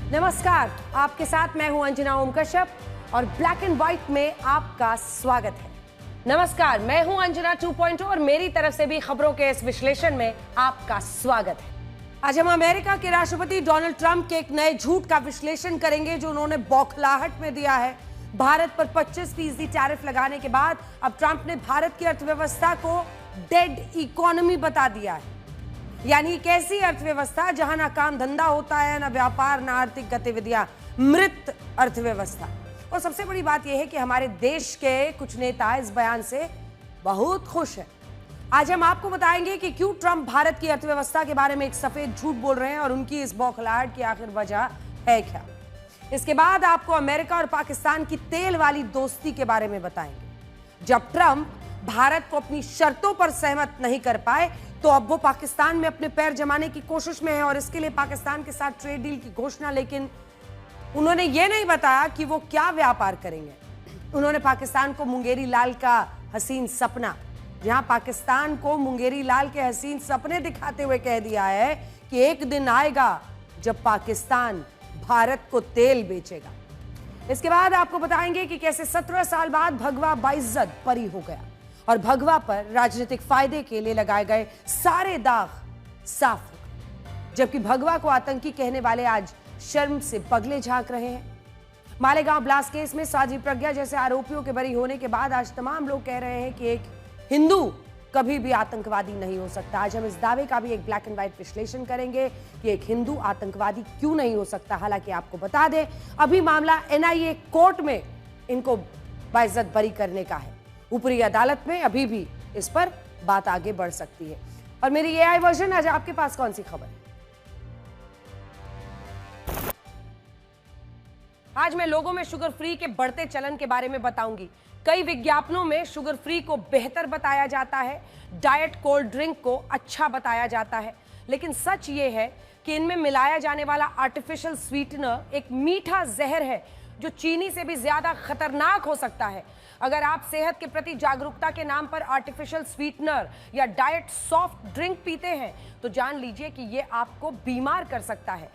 नमस्कार, आपके साथ मैं हूं अंजना ओम कश्यप और ब्लैक एंड व्हाइट में आपका स्वागत है। नमस्कार, मैं हूं अंजना 2.0 और मेरी तरफ से भी खबरों के इस विश्लेषण में आपका स्वागत है। आज हम अमेरिका के राष्ट्रपति डोनाल्ड ट्रंप के एक नए झूठ का विश्लेषण करेंगे जो उन्होंने बौखलाहट में दिया है। भारत पर 25% टैरिफ लगाने के बाद अब ट्रंप ने भारत की अर्थव्यवस्था को डेड इकोनॉमी बता दिया है। यानी एक ऐसी अर्थव्यवस्था जहां ना काम धंधा होता है, ना व्यापार, ना आर्थिक गतिविधियां, मृत अर्थव्यवस्था। और सबसे बड़ी बात यह है कि हमारे देश के कुछ नेता इस बयान से बहुत खुश हैं। आज हम आपको बताएंगे कि क्यों ट्रंप भारत की अर्थव्यवस्था के बारे में एक सफेद झूठ बोल रहे हैं और उनकी इस बौखलाहट की आखिर वजह है क्या। इसके बाद आपको अमेरिका और पाकिस्तान की तेल वाली दोस्ती के बारे में बताएंगे। जब ट्रंप भारत को अपनी शर्तों पर सहमत नहीं कर पाए तो अब वो पाकिस्तान में अपने पैर जमाने की कोशिश में है और इसके लिए पाकिस्तान के साथ ट्रेड डील की घोषणा, लेकिन उन्होंने ये नहीं बताया कि वो क्या व्यापार करेंगे। उन्होंने पाकिस्तान को मुंगेरी लाल का हसीन सपना, जहां पाकिस्तान को मुंगेरी लाल के हसीन सपने दिखाते हुए कह दिया है कि एक दिन आएगा जब पाकिस्तान भारत को तेल बेचेगा। इसके बाद आपको बताएंगे कि कैसे 17 साल बाद भगवा बाइज्जत बरी हो गया और भगवा पर राजनीतिक फायदे के लिए लगाए गए सारे दाग साफ हो गए, जबकि भगवा को आतंकी कहने वाले आज शर्म से पगले झांक रहे हैं। मालेगांव ब्लास्ट केस में साजी प्रज्ञा जैसे आरोपियों के बरी होने के बाद आज तमाम लोग कह रहे हैं कि एक हिंदू कभी भी आतंकवादी नहीं हो सकता। आज हम इस दावे का भी एक ब्लैक एंड व्हाइट विश्लेषण करेंगे कि एक हिंदू आतंकवादी क्यों नहीं हो सकता। हालांकि आपको बता दें, अभी मामला एनआईए कोर्ट में इनको बाइज्जत बरी करने का है। ऊपरी अदालत में अभी भी इस पर बात आगे बढ़ सकती है। और मेरी एआई वर्जन, आज आपके पास कौन सी खबर है? आज मैं लोगों में शुगर फ्री के बढ़ते चलन के बारे में बताऊंगी। कई विज्ञापनों में शुगर फ्री को बेहतर बताया जाता है, डाइट कोल्ड ड्रिंक को अच्छा बताया जाता है, लेकिन सच ये है कि इनमें मिलाया जाने वाला आर्टिफिशियल स्वीटनर एक मीठा जहर है जो चीनी से भी ज्यादा खतरनाक हो सकता है। अगर आप सेहत के प्रति जागरूकता के नाम पर आर्टिफिशियल स्वीटनर या डाइट सॉफ्ट ड्रिंक पीते हैं तो जान लीजिए कि यह आपको बीमार कर सकता है।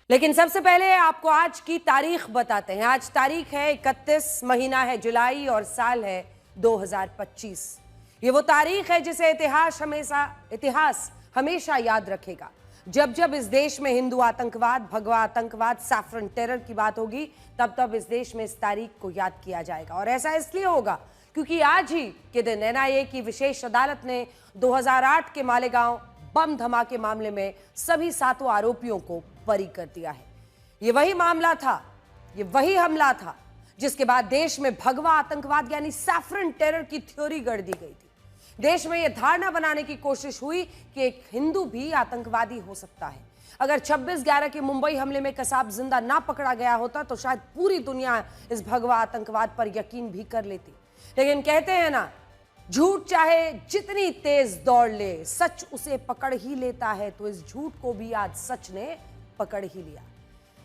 लेकिन सबसे पहले आपको आज की तारीख बताते हैं। आज तारीख है 31, महीना है जुलाई और साल है 2025। ये वो तारीख है जिसे इतिहास हमेशा याद रखेगा। जब जब इस देश में हिंदू आतंकवाद, भगवा आतंकवाद, सैफरन टेरर की बात होगी, तब तब इस देश में इस तारीख को याद किया जाएगा। और ऐसा इसलिए होगा क्योंकि आज ही के दिन एनआईए की विशेष अदालत ने 2008 के मालेगांव बम धमाके मामले में सभी 7 आरोपियों को बरी कर दिया है। ये वही मामला था, ये वही हमला था जिसके बाद देश में भगवा आतंकवाद यानी सैफरन टेरर की थ्योरी गढ़ दी गई थी। देश में यह धारणा बनाने की कोशिश हुई कि एक हिंदू भी आतंकवादी हो सकता है। अगर 26/11 के मुंबई हमले में कसाब जिंदा ना पकड़ा गया होता तो शायद पूरी दुनिया इस भगवा आतंकवाद पर यकीन भी कर लेती। लेकिन कहते हैं ना, झूठ चाहे जितनी तेज दौड़ ले, सच उसे पकड़ ही लेता है। तो इस झूठ को भी आज सच ने पकड़ ही लिया।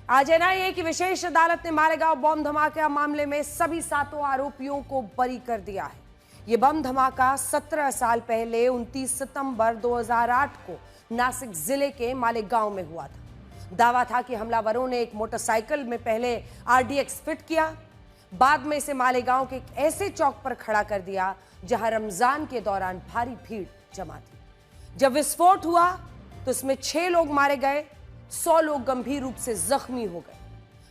आज एनआईए की विशेष अदालत ने मालेगांव बम धमाका मामले में सभी 7 आरोपियों को बरी कर दिया है। यह बम धमाका 17 साल पहले 29 सितंबर 2008 को नासिक जिले के मालेगांव में हुआ था। दावा था कि हमलावरों ने एक मोटरसाइकिल में पहले आरडीएक्स फिट किया, बाद में इसे मालेगांव के एक ऐसे चौक पर खड़ा कर दिया जहां रमजान के दौरान भारी भीड़ जमा थी। जब विस्फोट हुआ तो इसमें 6 लोग मारे गए, 100 लोग गंभीर रूप से जख्मी हो गए।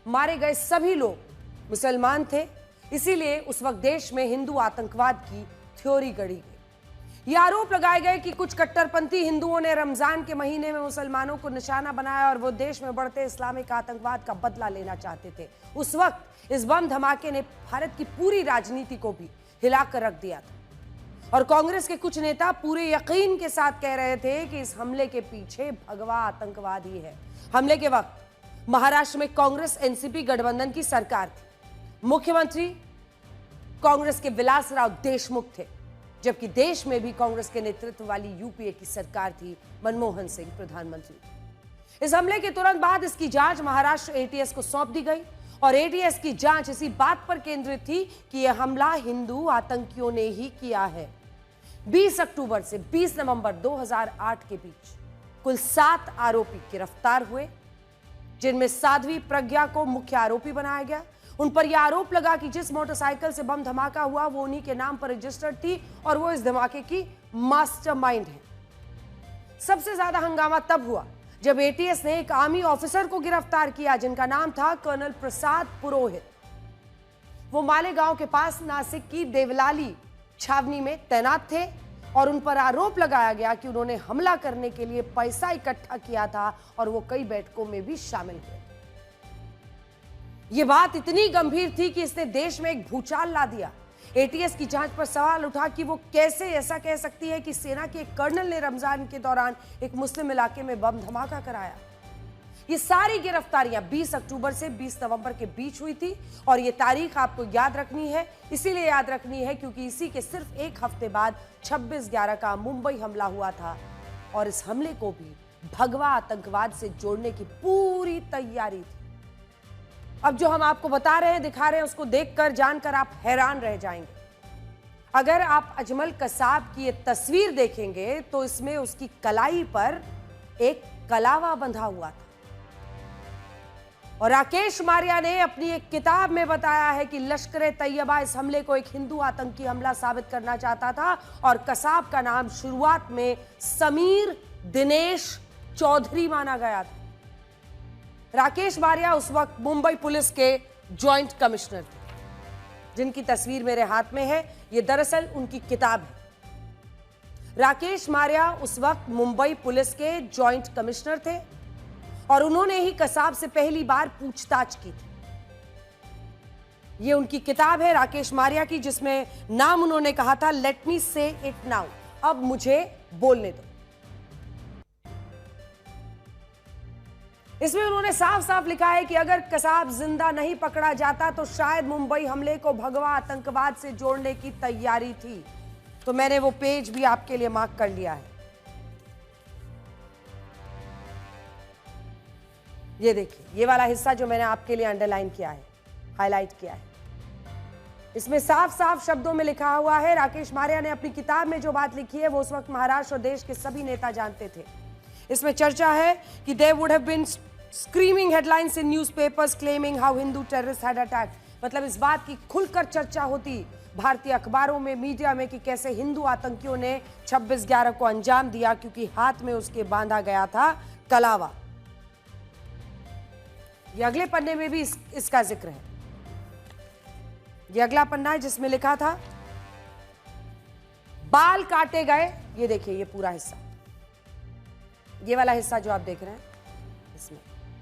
मारे गए सभी लोग मुसलमान थे, इसीलिए उस वक्त देश में हिंदू आतंकवाद की थ्योरी गढ़ी गई। ये आरोप लगाए गए कि कुछ कट्टरपंथी हिंदुओं ने रमजान के महीने में मुसलमानों को निशाना बनाया और वो देश में बढ़ते इस्लामिक आतंकवाद का बदला लेना चाहते थे। उस वक्त इस बम धमाके ने भारत की पूरी राजनीति को भी हिलाकर रख दिया था और कांग्रेस के कुछ नेता पूरे यकीन के साथ कह रहे थे कि इस हमले के पीछे भगवा आतंकवाद ही है। हमले के वक्त महाराष्ट्र में कांग्रेस एनसीपी गठबंधन की सरकार थी। मुख्यमंत्री कांग्रेस के विलासराव देशमुख थे, जबकि देश में भी कांग्रेस के नेतृत्व वाली यूपीए की सरकार थी। मनमोहन सिंह प्रधानमंत्री थे। इस हमले के तुरंत बाद इसकी जांच महाराष्ट्र एटीएस को सौंप दी गई और एटीएस की जांच इसी बात पर केंद्रित थी कि यह हमला हिंदू आतंकियों ने ही किया है। 20 अक्टूबर से 20 नवंबर 2008 के बीच कुल 7 आरोपी गिरफ्तार हुए, जिनमें साध्वी प्रज्ञा को मुख्य आरोपी बनाया गया। उन पर यह आरोप लगा कि जिस मोटरसाइकिल से बम धमाका हुआ वो उन्हीं के नाम पर रजिस्टर्ड थी और वो इस धमाके की मास्टरमाइंड है। सबसे ज्यादा हंगामा तब हुआ जब एटीएस ने एक आर्मी ऑफिसर को गिरफ्तार किया जिनका नाम था कर्नल प्रसाद पुरोहित। वो मालेगांव के पास नासिक की देवलाली छावनी में तैनात थे और उन पर आरोप लगाया गया कि उन्होंने हमला करने के लिए पैसा इकट्ठा किया था और वो कई बैठकों में भी शामिल हुए। ये बात इतनी गंभीर थी कि इसने देश में एक भूचाल ला दिया। एटीएस की जांच पर सवाल उठा कि वो कैसे ऐसा कह सकती है कि सेना के एक कर्नल ने रमजान के दौरान एक मुस्लिम इलाके में बम धमाका कराया। ये सारी गिरफ्तारियां 20 अक्टूबर से 20 नवंबर के बीच हुई थी और ये तारीख आपको याद रखनी है। इसीलिए याद रखनी है क्योंकि इसी के सिर्फ एक हफ्ते बाद 26/11 का मुंबई हमला हुआ था और इस हमले को भी भगवा आतंकवाद से जोड़ने की पूरी तैयारी थी। अब जो हम आपको बता रहे हैं, दिखा रहे हैं, उसको देखकर जानकर आप हैरान रह जाएंगे। अगर आप अजमल कसाब की ये तस्वीर देखेंगे तो इसमें उसकी कलाई पर एक कलावा बंधा हुआ था और राकेश मारिया ने अपनी एक किताब में बताया है कि लश्कर तैयबा इस हमले को एक हिंदू आतंकी हमला साबित करना चाहता था और कसाब का नाम शुरुआत में समीर दिनेश चौधरी माना गया था। राकेश मारिया उस वक्त मुंबई पुलिस के जॉइंट कमिश्नर थे, जिनकी तस्वीर मेरे हाथ में है। यह दरअसल उनकी किताब है। राकेश मारिया उस वक्त मुंबई पुलिस के जॉइंट कमिश्नर थे और उन्होंने ही कसाब से पहली बार पूछताछ की थी। यह उनकी किताब है राकेश मारिया की, जिसमें नाम उन्होंने कहा था लेट मी से इट नाउ, अब मुझे बोलने दो। इसमें उन्होंने साफ साफ लिखा है कि अगर कसाब जिंदा नहीं पकड़ा जाता तो शायद मुंबई हमले को भगवा आतंकवाद से जोड़ने की तैयारी थी। तो मैंने वो पेज भी आपके लिए मार्क कर लिया है। ये देखिए, ये वाला हिस्सा जो मैंने आपके लिए अंडरलाइन किया है, हाईलाइट किया है, इसमें साफ साफ शब्दों में लिखा हुआ है। राकेश मारिया ने अपनी किताब में जो बात लिखी है वो उस वक्त महाराष्ट्र और देश के सभी नेता जानते थे। इसमें चर्चा है कि there would have been screaming headlines in newspapers claiming how Hindu terrorists had attacked। मतलब इस बात की खुलकर चर्चा होती भारतीय अखबारों में, मीडिया में कि कैसे हिंदू आतंकियों ने 26/11 को अंजाम दिया क्योंकि हाथ में उसके बांधा गया था कलावा। ये अगले पन्ने में भी इसका जिक्र है। ये अगला पन्ना है जिसमें लिखा था बाल काटे गए। ये देखिए, ये पूरा हिस्सा, ये वाला हिस्सा जो आप देख रहे हैं,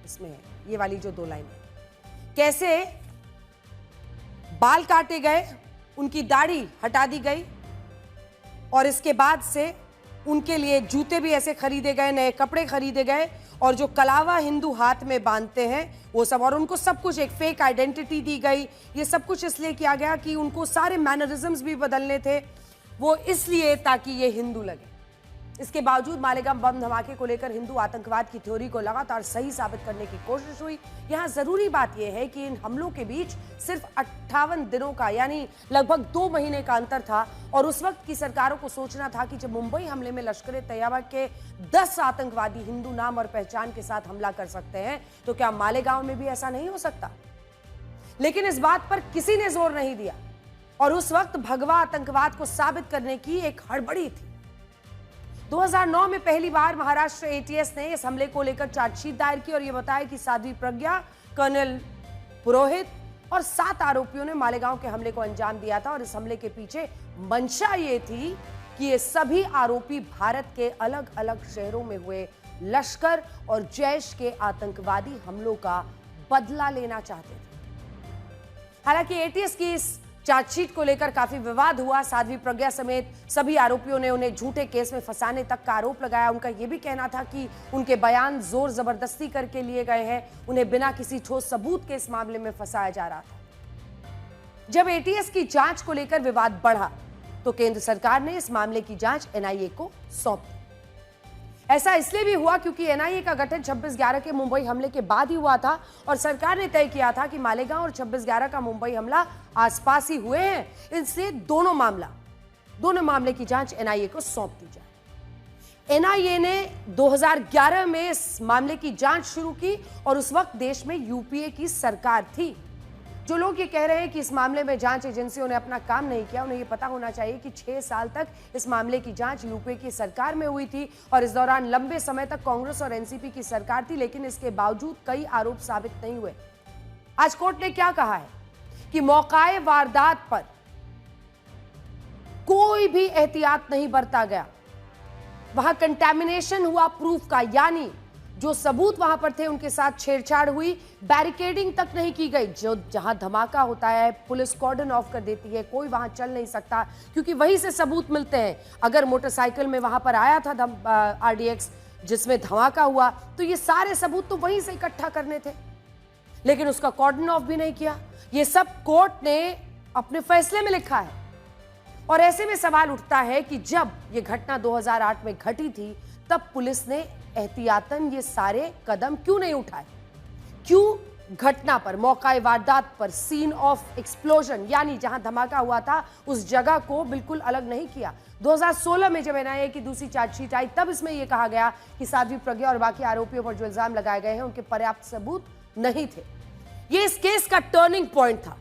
इसमें है ये वाली जो 2 लाइन है, कैसे बाल काटे गए, उनकी दाढ़ी हटा दी गई और इसके बाद से उनके लिए जूते भी ऐसे खरीदे गए, नए कपड़े खरीदे गए और जो कलावा हिंदू हाथ में बांधते हैं वो सब, और उनको सब कुछ एक फेक आइडेंटिटी दी गई। ये सब कुछ इसलिए किया गया कि उनको सारे मैनरिज्म्स भी बदलने थे, वो इसलिए ताकि ये हिंदू लगे। इसके बावजूद मालेगांव बम धमाके को लेकर हिंदू आतंकवाद की थ्योरी को लगातार सही साबित करने की कोशिश हुई। यहां जरूरी बात यह है कि इन हमलों के बीच सिर्फ 58 दिनों का यानी लगभग 2 महीने का अंतर था और उस वक्त की सरकारों को सोचना था कि जब मुंबई हमले में लश्कर तैयबा के 10 आतंकवादी हिंदू नाम और पहचान के साथ हमला कर सकते हैं तो क्या मालेगांव में भी ऐसा नहीं हो सकता। लेकिन इस बात पर किसी ने जोर नहीं दिया और उस वक्त भगवा आतंकवाद को साबित करने की एक हड़बड़ी थी। 2009 में पहली बार महाराष्ट्र एटीएस ने इस हमले को लेकर चार्जशीट दायर की और यह बताया कि साध्वी प्रज्ञा, कर्नल पुरोहित और 7 आरोपियों ने मालेगांव के हमले को अंजाम दिया था और इस हमले के पीछे मंशा ये थी कि ये सभी आरोपी भारत के अलग अलग शहरों में हुए लश्कर और जैश के आतंकवादी हमलों का बदला लेना चाहते थे। हालांकि एटीएस की इस चार्जशीट को लेकर काफी विवाद हुआ। साध्वी प्रज्ञा समेत सभी आरोपियों ने उन्हें झूठे केस में फंसाने तक का आरोप लगाया। उनका यह भी कहना था कि उनके बयान जोर जबरदस्ती करके लिए गए हैं, उन्हें बिना किसी ठोस सबूत के इस मामले में फंसाया जा रहा था। जब एटीएस की जांच को लेकर विवाद बढ़ा तो केंद्र सरकार ने इस मामले की जांच एनआईए को सौंप दी। ऐसा इसलिए भी हुआ क्योंकि एनआईए का गठन 26/11 के मुंबई हमले के बाद ही हुआ था और सरकार ने तय किया था कि मालेगांव और 26/11 का मुंबई हमला आसपास ही हुए हैं, इसलिए दोनों मामले की जांच एनआईए को सौंप दी जाए। एनआईए ने 2011 में इस मामले की जांच शुरू की और उस वक्त देश में यूपीए की सरकार थी। जो लोग ये कह रहे हैं कि इस मामले में जांच एजेंसियों ने अपना काम नहीं किया, उन्हें ये पता होना चाहिए कि 6 साल तक इस मामले की जांच यूपीए की सरकार में हुई थी और इस दौरान लंबे समय तक कांग्रेस और एनसीपी की सरकार थी, लेकिन इसके बावजूद कई आरोप साबित नहीं हुए। आज कोर्ट ने क्या कहा है कि मौकाए वारदात पर कोई भी एहतियात नहीं बरता गया, वहां कंटैमिनेशन हुआ प्रूफ का, यानी जो सबूत वहां पर थे उनके साथ छेड़छाड़ हुई, बैरिकेडिंग तक नहीं की गई। जो जहां धमाका होता है पुलिस कॉर्डन ऑफ कर देती है, कोई वहां चल नहीं सकता क्योंकि वहीं से सबूत मिलते हैं। अगर मोटरसाइकिल में वहां पर आया था आरडीएक्स जिसमें धमाका हुआ तो ये सारे सबूत तो वहीं से इकट्ठा करने थे, लेकिन उसका कॉर्डन ऑफ भी नहीं किया। ये सब कोर्ट ने अपने फैसले में लिखा है और ऐसे में सवाल उठता है कि जब ये घटना 2008 में घटी थी तब पुलिस ने एहतियातन ये सारे कदम क्यों नहीं उठाए? क्यों घटना पर, मौकाए वारदात पर, सीन ऑफ एक्सप्लोजन यानी जहां धमाका हुआ था उस जगह को बिल्कुल अलग नहीं किया? 2016 में जब एनआईए की दूसरी चार्जशीट आई तब इसमें यह कहा गया कि साध्वी प्रज्ञा और बाकी आरोपियों पर जो इल्जाम लगाए गए हैं उनके पर्याप्त सबूत नहीं थे। यह इस केस का टर्निंग पॉइंट था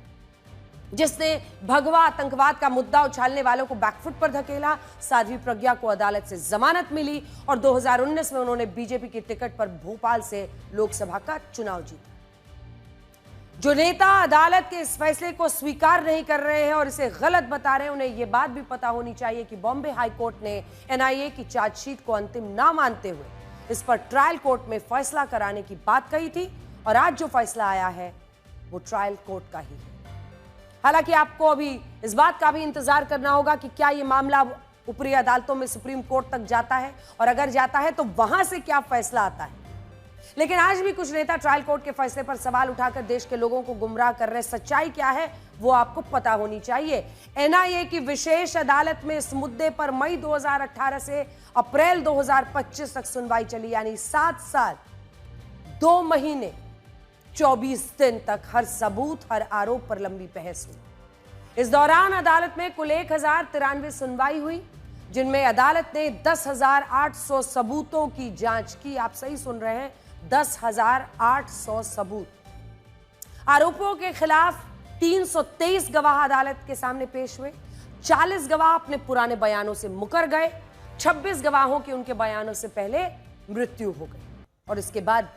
जिसने भगवा आतंकवाद का मुद्दा उछालने वालों को बैकफुट पर धकेला। साध्वी प्रज्ञा को अदालत से जमानत मिली और 2019 में उन्होंने बीजेपी की टिकट पर भोपाल से लोकसभा का चुनाव जीता। जो नेता अदालत के इस फैसले को स्वीकार नहीं कर रहे हैं और इसे गलत बता रहे हैं, उन्हें यह बात भी पता होनी चाहिए कि बॉम्बे हाई कोर्ट ने एनआईए की चार्जशीट को अंतिम ना मानते हुए इस पर ट्रायल कोर्ट में फैसला कराने की बात कही थी और आज जो फैसला आया है वो ट्रायल कोर्ट का ही है। हालांकि आपको अभी इस बात का भी इंतजार करना होगा कि क्या यह मामला ऊपरी अदालतों में सुप्रीम कोर्ट तक जाता है और अगर जाता है तो वहां से क्या फैसला आता है। लेकिन आज भी कुछ नेता ट्रायल कोर्ट के फैसले पर सवाल उठाकर देश के लोगों को गुमराह कर रहे। सच्चाई क्या है वो आपको पता होनी चाहिए। एनआईए की विशेष अदालत में इस मुद्दे पर मई 2018 से अप्रैल 2025 तक सुनवाई चली, यानी 7 साल 2 महीने 24 दिन तक हर सबूत, हर आरोप पर लंबी बहस हुई। इस दौरान अदालत में कुल 1093 सुनवाई हुई, जिनमें अदालत ने 10,800 सबूतों की जांच की। आप सही सुन रहे हैं, 10,800 सबूत। आरोपियों के खिलाफ 323 गवाह अदालत के सामने पेश हुए। 40 गवाह अपने पुराने बयानों से मुकर गए। 26 गवाहों की उनके बयानों से पहले मृत्यु हो गई और इसके बाद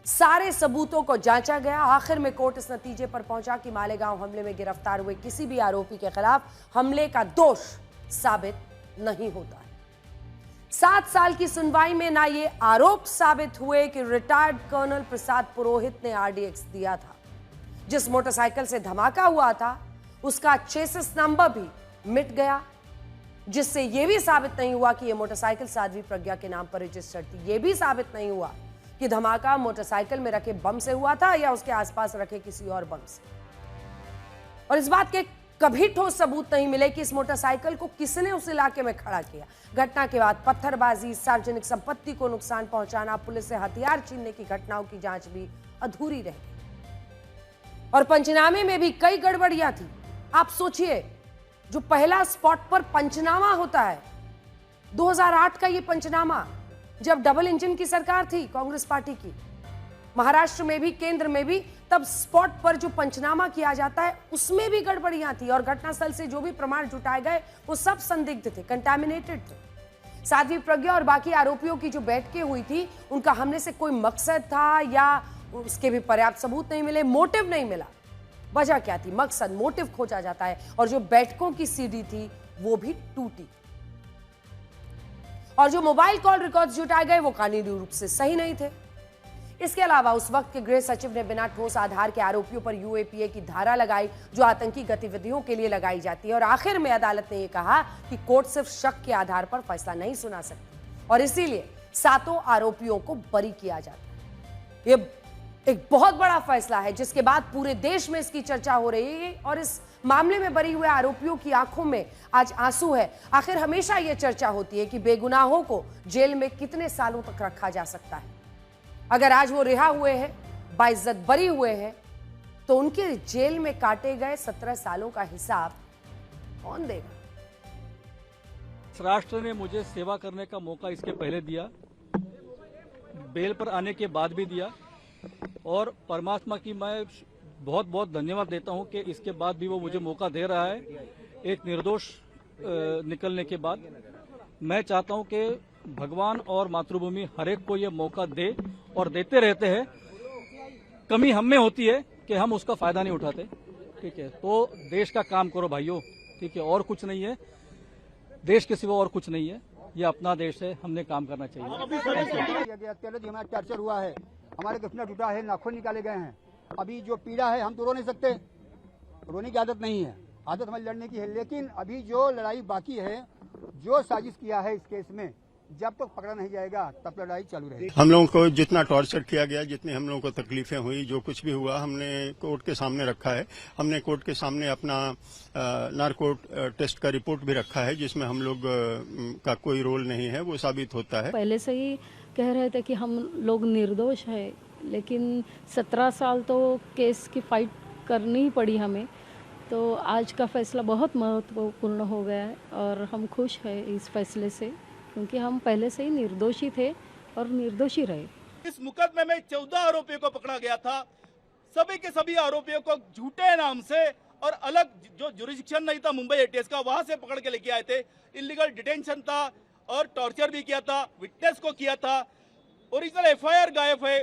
सारे सबूतों को जांचा गया। आखिर में कोर्ट इस नतीजे पर पहुंचा कि मालेगांव हमले में गिरफ्तार हुए किसी भी आरोपी के खिलाफ हमले का दोष साबित नहीं होता है। 7 साल की सुनवाई में ना ये आरोप साबित हुए कि रिटायर्ड कर्नल प्रसाद पुरोहित ने आरडीएक्स दिया था। जिस मोटरसाइकिल से धमाका हुआ था उसका चेसिस नंबर भी मिट गया, जिससे यह भी साबित नहीं हुआ कि यह मोटरसाइकिल साध्वी प्रज्ञा के नाम पर रजिस्टर्ड थी। यह भी साबित नहीं हुआ कि धमाका मोटरसाइकिल में रखे बम से हुआ था या उसके आसपास रखे किसी और बम से। और इस बात के कभी ठोस सबूत नहीं मिले कि इस मोटरसाइकिल को किसने उस इलाके में खड़ा किया। घटना के बाद पत्थरबाजी, सार्वजनिक संपत्ति को नुकसान पहुंचाना, पुलिस से हथियार छीनने की घटनाओं की जांच भी अधूरी रह गई और पंचनामे में भी कई गड़बड़ियां थी। आप सोचिए, जो पहला स्पॉट पर पंचनामा होता है, 2008 का ये पंचनामा, जब डबल इंजन की सरकार थी कांग्रेस पार्टी की, महाराष्ट्र में भी केंद्र में भी, तब स्पॉट पर जो पंचनामा किया जाता है उसमें भी गड़बड़ियां थी और घटनास्थल से जो भी प्रमाण जुटाए गए वो सब संदिग्ध थे, कंटामिनेटेड थे। साध्वी प्रज्ञा और बाकी आरोपियों की जो बैठकें हुई थी उनका हमले से कोई मकसद था या उसके भी पर्याप्त सबूत नहीं मिले, मोटिव नहीं मिला। वजह क्या थी? मकसद, मोटिव खोजा जाता है और जो बैठकों की सीडी थी वो भी टूटी और जो मोबाइल कॉल रिकॉर्ड्स जुटाए गए वो कानूनी रूप से सही नहीं थे। इसके अलावा उस वक्त के गृह सचिव ने बिना ठोस आधार के आरोपियों पर यूएपीए की धारा लगाई जो आतंकी गतिविधियों के लिए लगाई जाती है और आखिर में अदालत ने यह कहा कि कोर्ट सिर्फ शक के आधार पर फैसला नहीं सुना सकती और इसीलिए 7 आरोपियों को बरी किया जाता है। ये एक बहुत बड़ा फैसला है जिसके बाद पूरे देश में इसकी चर्चा हो रही है और इस मामले में बरी हुए आरोपियों की आंखों में आज आंसू है। आखिर हमेशा यह चर्चा होती है कि बेगुनाहों को जेल में कितने सालों तक रखा जा सकता है। अगर आज वो रिहा हुए हैं, बाइज्जत बरी हुए हैं, तो उनके जेल में काटे गए 17 सालों का हिसाब कौन देगा? राष्ट्र ने मुझे सेवा करने का मौका इसके पहले दिया, बेल पर आने के बाद भी दिया, और परमात्मा की मैं बहुत बहुत धन्यवाद देता हूं कि इसके बाद भी वो मुझे मौका दे रहा है। एक निर्दोष निकलने के बाद मैं चाहता हूं कि भगवान और मातृभूमि हर एक को ये मौका दे और देते रहते हैं। कमी हम में होती है कि हम उसका फायदा नहीं उठाते। ठीक है, तो देश का काम करो भाइयों। ठीक है, और कुछ नहीं है, देश के सिवा और कुछ नहीं है, ये अपना देश है, हमने काम करना चाहिए। हमारा टॉर्चर हुआ है, हमारे घुटना टूटा है, नाखून निकाले गए हैं। अभी जो पीड़ा है हम तो रो नहीं सकते, रोने की आदत नहीं है, आदत हमें लड़ने की है। लेकिन अभी जो लड़ाई बाकी है, जो साजिश किया है इस केस में, जब तक पकड़ा नहीं जाएगा तब लड़ाई चालू रहेगी। हम लोगों को जितना टॉर्चर किया गया, जितनी हम लोगों को तकलीफें हुई, जो कुछ भी हुआ, हमने कोर्ट के सामने रखा है। हमने कोर्ट के सामने अपना नार्को टेस्ट का रिपोर्ट भी रखा है, जिसमें हम लोग का कोई रोल नहीं है, वो साबित होता है। पहले से ही कह रहे थे कि हम लोग निर्दोष है, लेकिन 17 साल तो केस की फाइट करनी ही पड़ी हमें। तो आज का फैसला बहुत महत्वपूर्ण हो गया है और हम खुश हैं इस फैसले से, क्योंकि हम पहले से ही निर्दोषी थे और निर्दोषी रहे। इस मुकदमे में 14 आरोपियों को पकड़ा गया था। सभी के सभी आरोपियों को झूठे नाम से और अलग जो जुरिडिक्शन नहीं था मुंबई एटीएस का, वहां से पकड़ के लेके आए थे। इलीगल डिटेंशन था और टॉर्चर भी किया था, विटनेस को किया था। ओरिजिनल एफआईआर गायब है।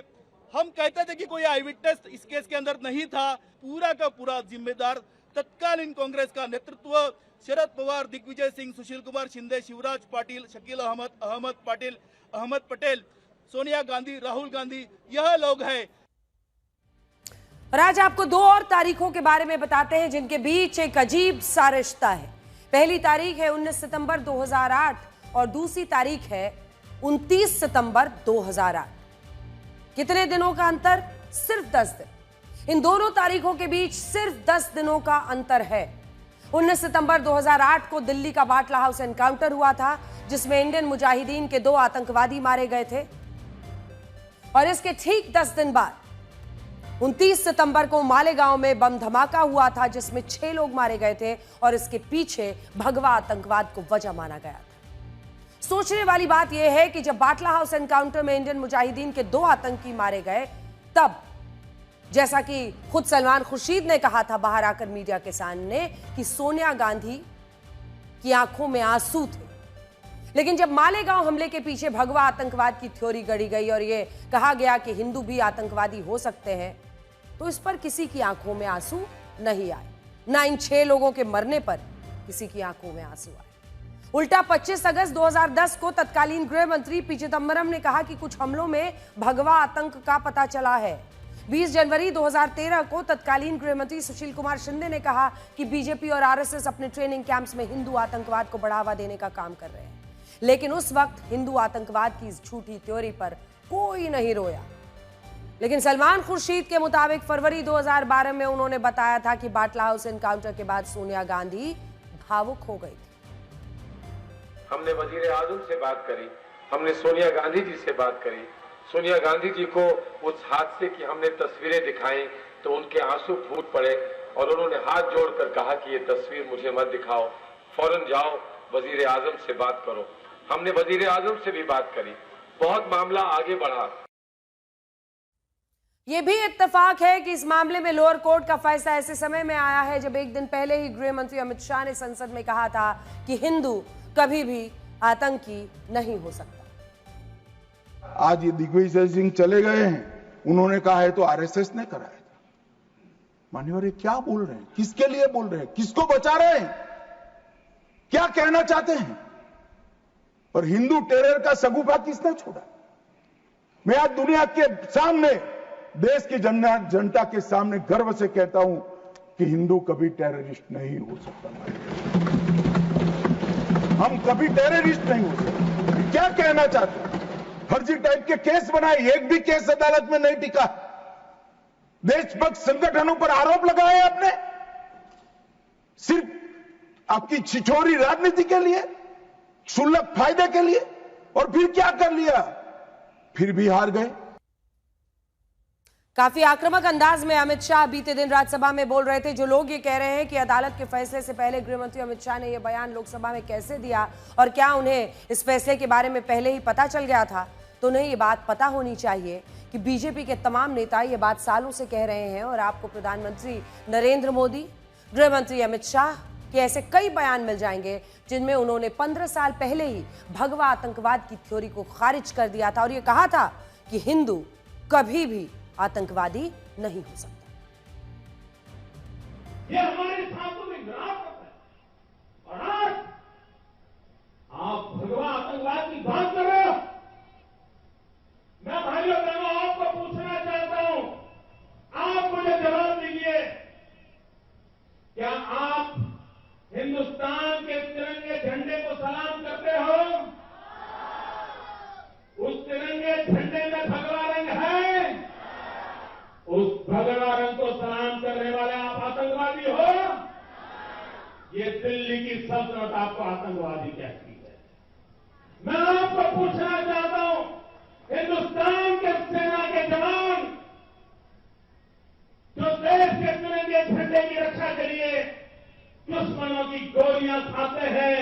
हम कहते थे कि कोई आई विटनेस इस केस के अंदर नहीं था। पूरा का पूरा जिम्मेदार तत्कालीन कांग्रेस का नेतृत्व, शरद पवार, दिग्विजय सिंह, सुशील कुमार शिंदे, शिवराज पाटिल, शकील अहमद पाटिल, अहमद पटेल, सोनिया गांधी, राहुल गांधी, यह लोग हैं। और आज आपको 2 और तारीखों के बारे में बताते हैं जिनके बीच एक अजीब सा रिश्ता है। पहली तारीख है 19 सितंबर 2008 और दूसरी तारीख है 29 सितंबर 2008। कितने दिनों का अंतर? सिर्फ 10 दिन। इन दोनों तारीखों के बीच सिर्फ 10 दिनों का अंतर है। 19 सितंबर 2008 को दिल्ली का बाटला हाउस एनकाउंटर हुआ था, जिसमें इंडियन मुजाहिदीन के 2 आतंकवादी मारे गए थे। और इसके ठीक 10 दिन बाद 29 सितंबर को मालेगांव में बम धमाका हुआ था, जिसमें 6 लोग मारे गए थे और इसके पीछे भगवा आतंकवाद को वजह माना गया था। सोचने वाली बात यह है कि जब बाटला हाउस एनकाउंटर में इंडियन मुजाहिदीन के 2 आतंकी मारे गए, तब जैसा कि खुद सलमान खुर्शीद ने कहा था बाहर आकर मीडिया के सामने कि सोनिया गांधी की आंखों में आंसू थे। लेकिन जब मालेगांव हमले के पीछे भगवा आतंकवाद की थ्योरी गढ़ी गई और यह कहा गया कि हिंदू भी आतंकवादी हो सकते हैं, तो इस पर किसी की आंखों में आंसू नहीं आए। ना इन 6 लोगों के मरने पर किसी की आंखों में आंसू आए। उल्टा 25 अगस्त 2010 को तत्कालीन गृह मंत्री पी चिदंबरम ने कहा कि कुछ हमलों में भगवा आतंक का पता चला है। 20 जनवरी 2013 को तत्कालीन गृह मंत्री सुशील कुमार शिंदे ने कहा कि बीजेपी और आरएसएस अपने ट्रेनिंग कैंप्स में हिंदू आतंकवाद को बढ़ावा देने का काम कर रहे हैं। लेकिन उस वक्त हिंदू आतंकवाद की इस झूठी थ्योरी पर कोई नहीं रोया। लेकिन सलमान खुर्शीद के मुताबिक फरवरी 2012 में उन्होंने बताया था कि बाटला हाउस एनकाउंटर के बाद सोनिया गांधी भावुक हो गई थी। हमने वजीर आजम से बात करी, हमने सोनिया गांधी जी से बात करी। सोनिया गांधी जी को उस हादसे की हमने तस्वीरें दिखाई तो उनके आंसू फूट पड़े और उन्होंने हाथ जोड़कर कहा कि ये तस्वीर मुझे मत दिखाओ, फौरन जाओ वजीर आजम से बात करो। हमने वजीर आजम से भी बात करी, बहुत मामला आगे बढ़ा। यह भी इत्तेफाक है कि इस मामले में लोअर कोर्ट का फैसला ऐसे समय में आया है जब एक दिन पहले ही गृह मंत्री अमित शाह ने संसद में कहा था कि हिंदू कभी भी आतंकी नहीं हो सकता। आज ये दिग्विजय सिंह चले गए हैं, उन्होंने कहा है तो आरएसएस ने कराया था। मान्यवर ये क्या बोल रहे हैं, किसके लिए बोल रहे हैं, किसको बचा रहे हैं, क्या कहना चाहते हैं? और हिंदू टेरर का सगुफा किसने छोड़ा? मैं आज दुनिया के सामने, देश की जनता के सामने गर्व से कहता हूं कि हिंदू कभी टेररिस्ट नहीं हो सकता। हम कभी टेररिस्ट नहीं हो सकते। क्या कहना चाहते हैं? फर्जी टाइप के केस बनाए, एक भी केस अदालत में नहीं टिका। देशभक्त संगठनों पर आरोप लगाए आपने, सिर्फ आपकी छिछोरी राजनीति के लिए, क्षुल्लक फायदे के लिए। और फिर क्या कर लिया? फिर भी हार गए। काफी आक्रामक अंदाज में अमित शाह बीते दिन राज्यसभा में बोल रहे थे। जो लोग ये कह रहे हैं कि अदालत के फैसले से पहले गृहमंत्री अमित शाह ने यह बयान लोकसभा में कैसे दिया और क्या उन्हें इस फैसले के बारे में पहले ही पता चल गया था, तो उन्हें ये बात पता होनी चाहिए कि बीजेपी के तमाम नेता ये बात सालों से कह रहे हैं और आपको प्रधानमंत्री नरेंद्र मोदी, गृहमंत्री अमित शाह के ऐसे कई बयान मिल जाएंगे जिनमें उन्होंने 15 साल पहले ही भगवा आतंकवाद की थ्योरी को खारिज कर दिया था और ये कहा था कि हिंदू कभी भी आतंकवादी नहीं हो सकता। ये हमारे सांस्कृतिक विरासत है और आज आप भगवा आतंकवाद की बात कर रहे हो। मैं भाइयों बहनों आपको पूछना चाहता हूं, आप मुझे जवाब दीजिए, क्या आप हिंदुस्तान के तिरंगे झंडे को सलाम करते हो? उस तिरंगे झंडे में भगवा रंग है? उस भगवा रंग को सलाम करने वाले आप आतंकवादी हो? ये दिल्ली की सल्तनत आपको आतंकवादी कहती है। मैं आपको पूछना चाहता हूं, हिंदुस्तान के सेना के जवान जो देश के तिरंगे झंडे की रक्षा के लिए दुश्मनों की गोलियां खाते हैं,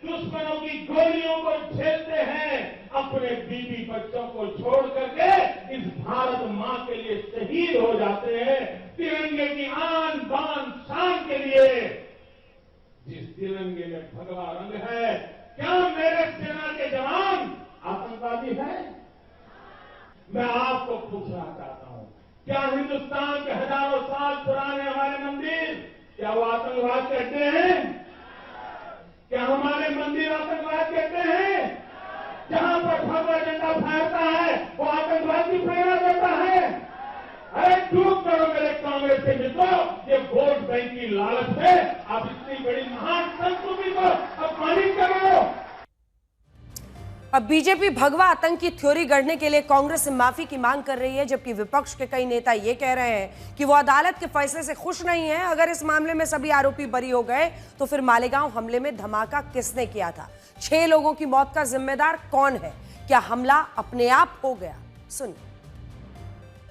दुश्मनों की गोलियों को झेलते हैं, अपने बीवी बच्चों को छोड़ करके इस भारत मां के लिए शहीद हो जाते हैं, तिरंगे की आन बान शान के लिए। जिस तिरंगे में भगवा रंग है, क्या मेरे सेना के जवान आतंकवादी हैं? मैं आपको पूछना चाहता हूं, क्या हिंदुस्तान के हजारों साल पुराने हमारे मंदिर क्या वो आतंकवाद कहते हैं? क्या हमारे मंदिर आतंकवाद कहते हैं? जहां पर भगवा झंडा फहरता है वो आतंकवाद की प्रेरणा देता है? अरे चूक करो मेरे कांग्रेस के मित्रों, ये वोट बैंक की लालच से आप इतनी बड़ी महान संस्कृति को अपमानित कर रहे हो। अब बीजेपी भगवा आतंक की थ्योरी गढ़ने के लिए कांग्रेस से माफी की मांग कर रही है, जबकि विपक्ष के कई नेता ये कह रहे हैं कि वो अदालत के फैसले से खुश नहीं है। अगर इस मामले में सभी आरोपी बरी हो गए तो फिर मालेगांव हमले में धमाका किसने किया था? 6 लोगों की मौत का जिम्मेदार कौन है? क्या हमला अपने आप हो गया? सुनिए।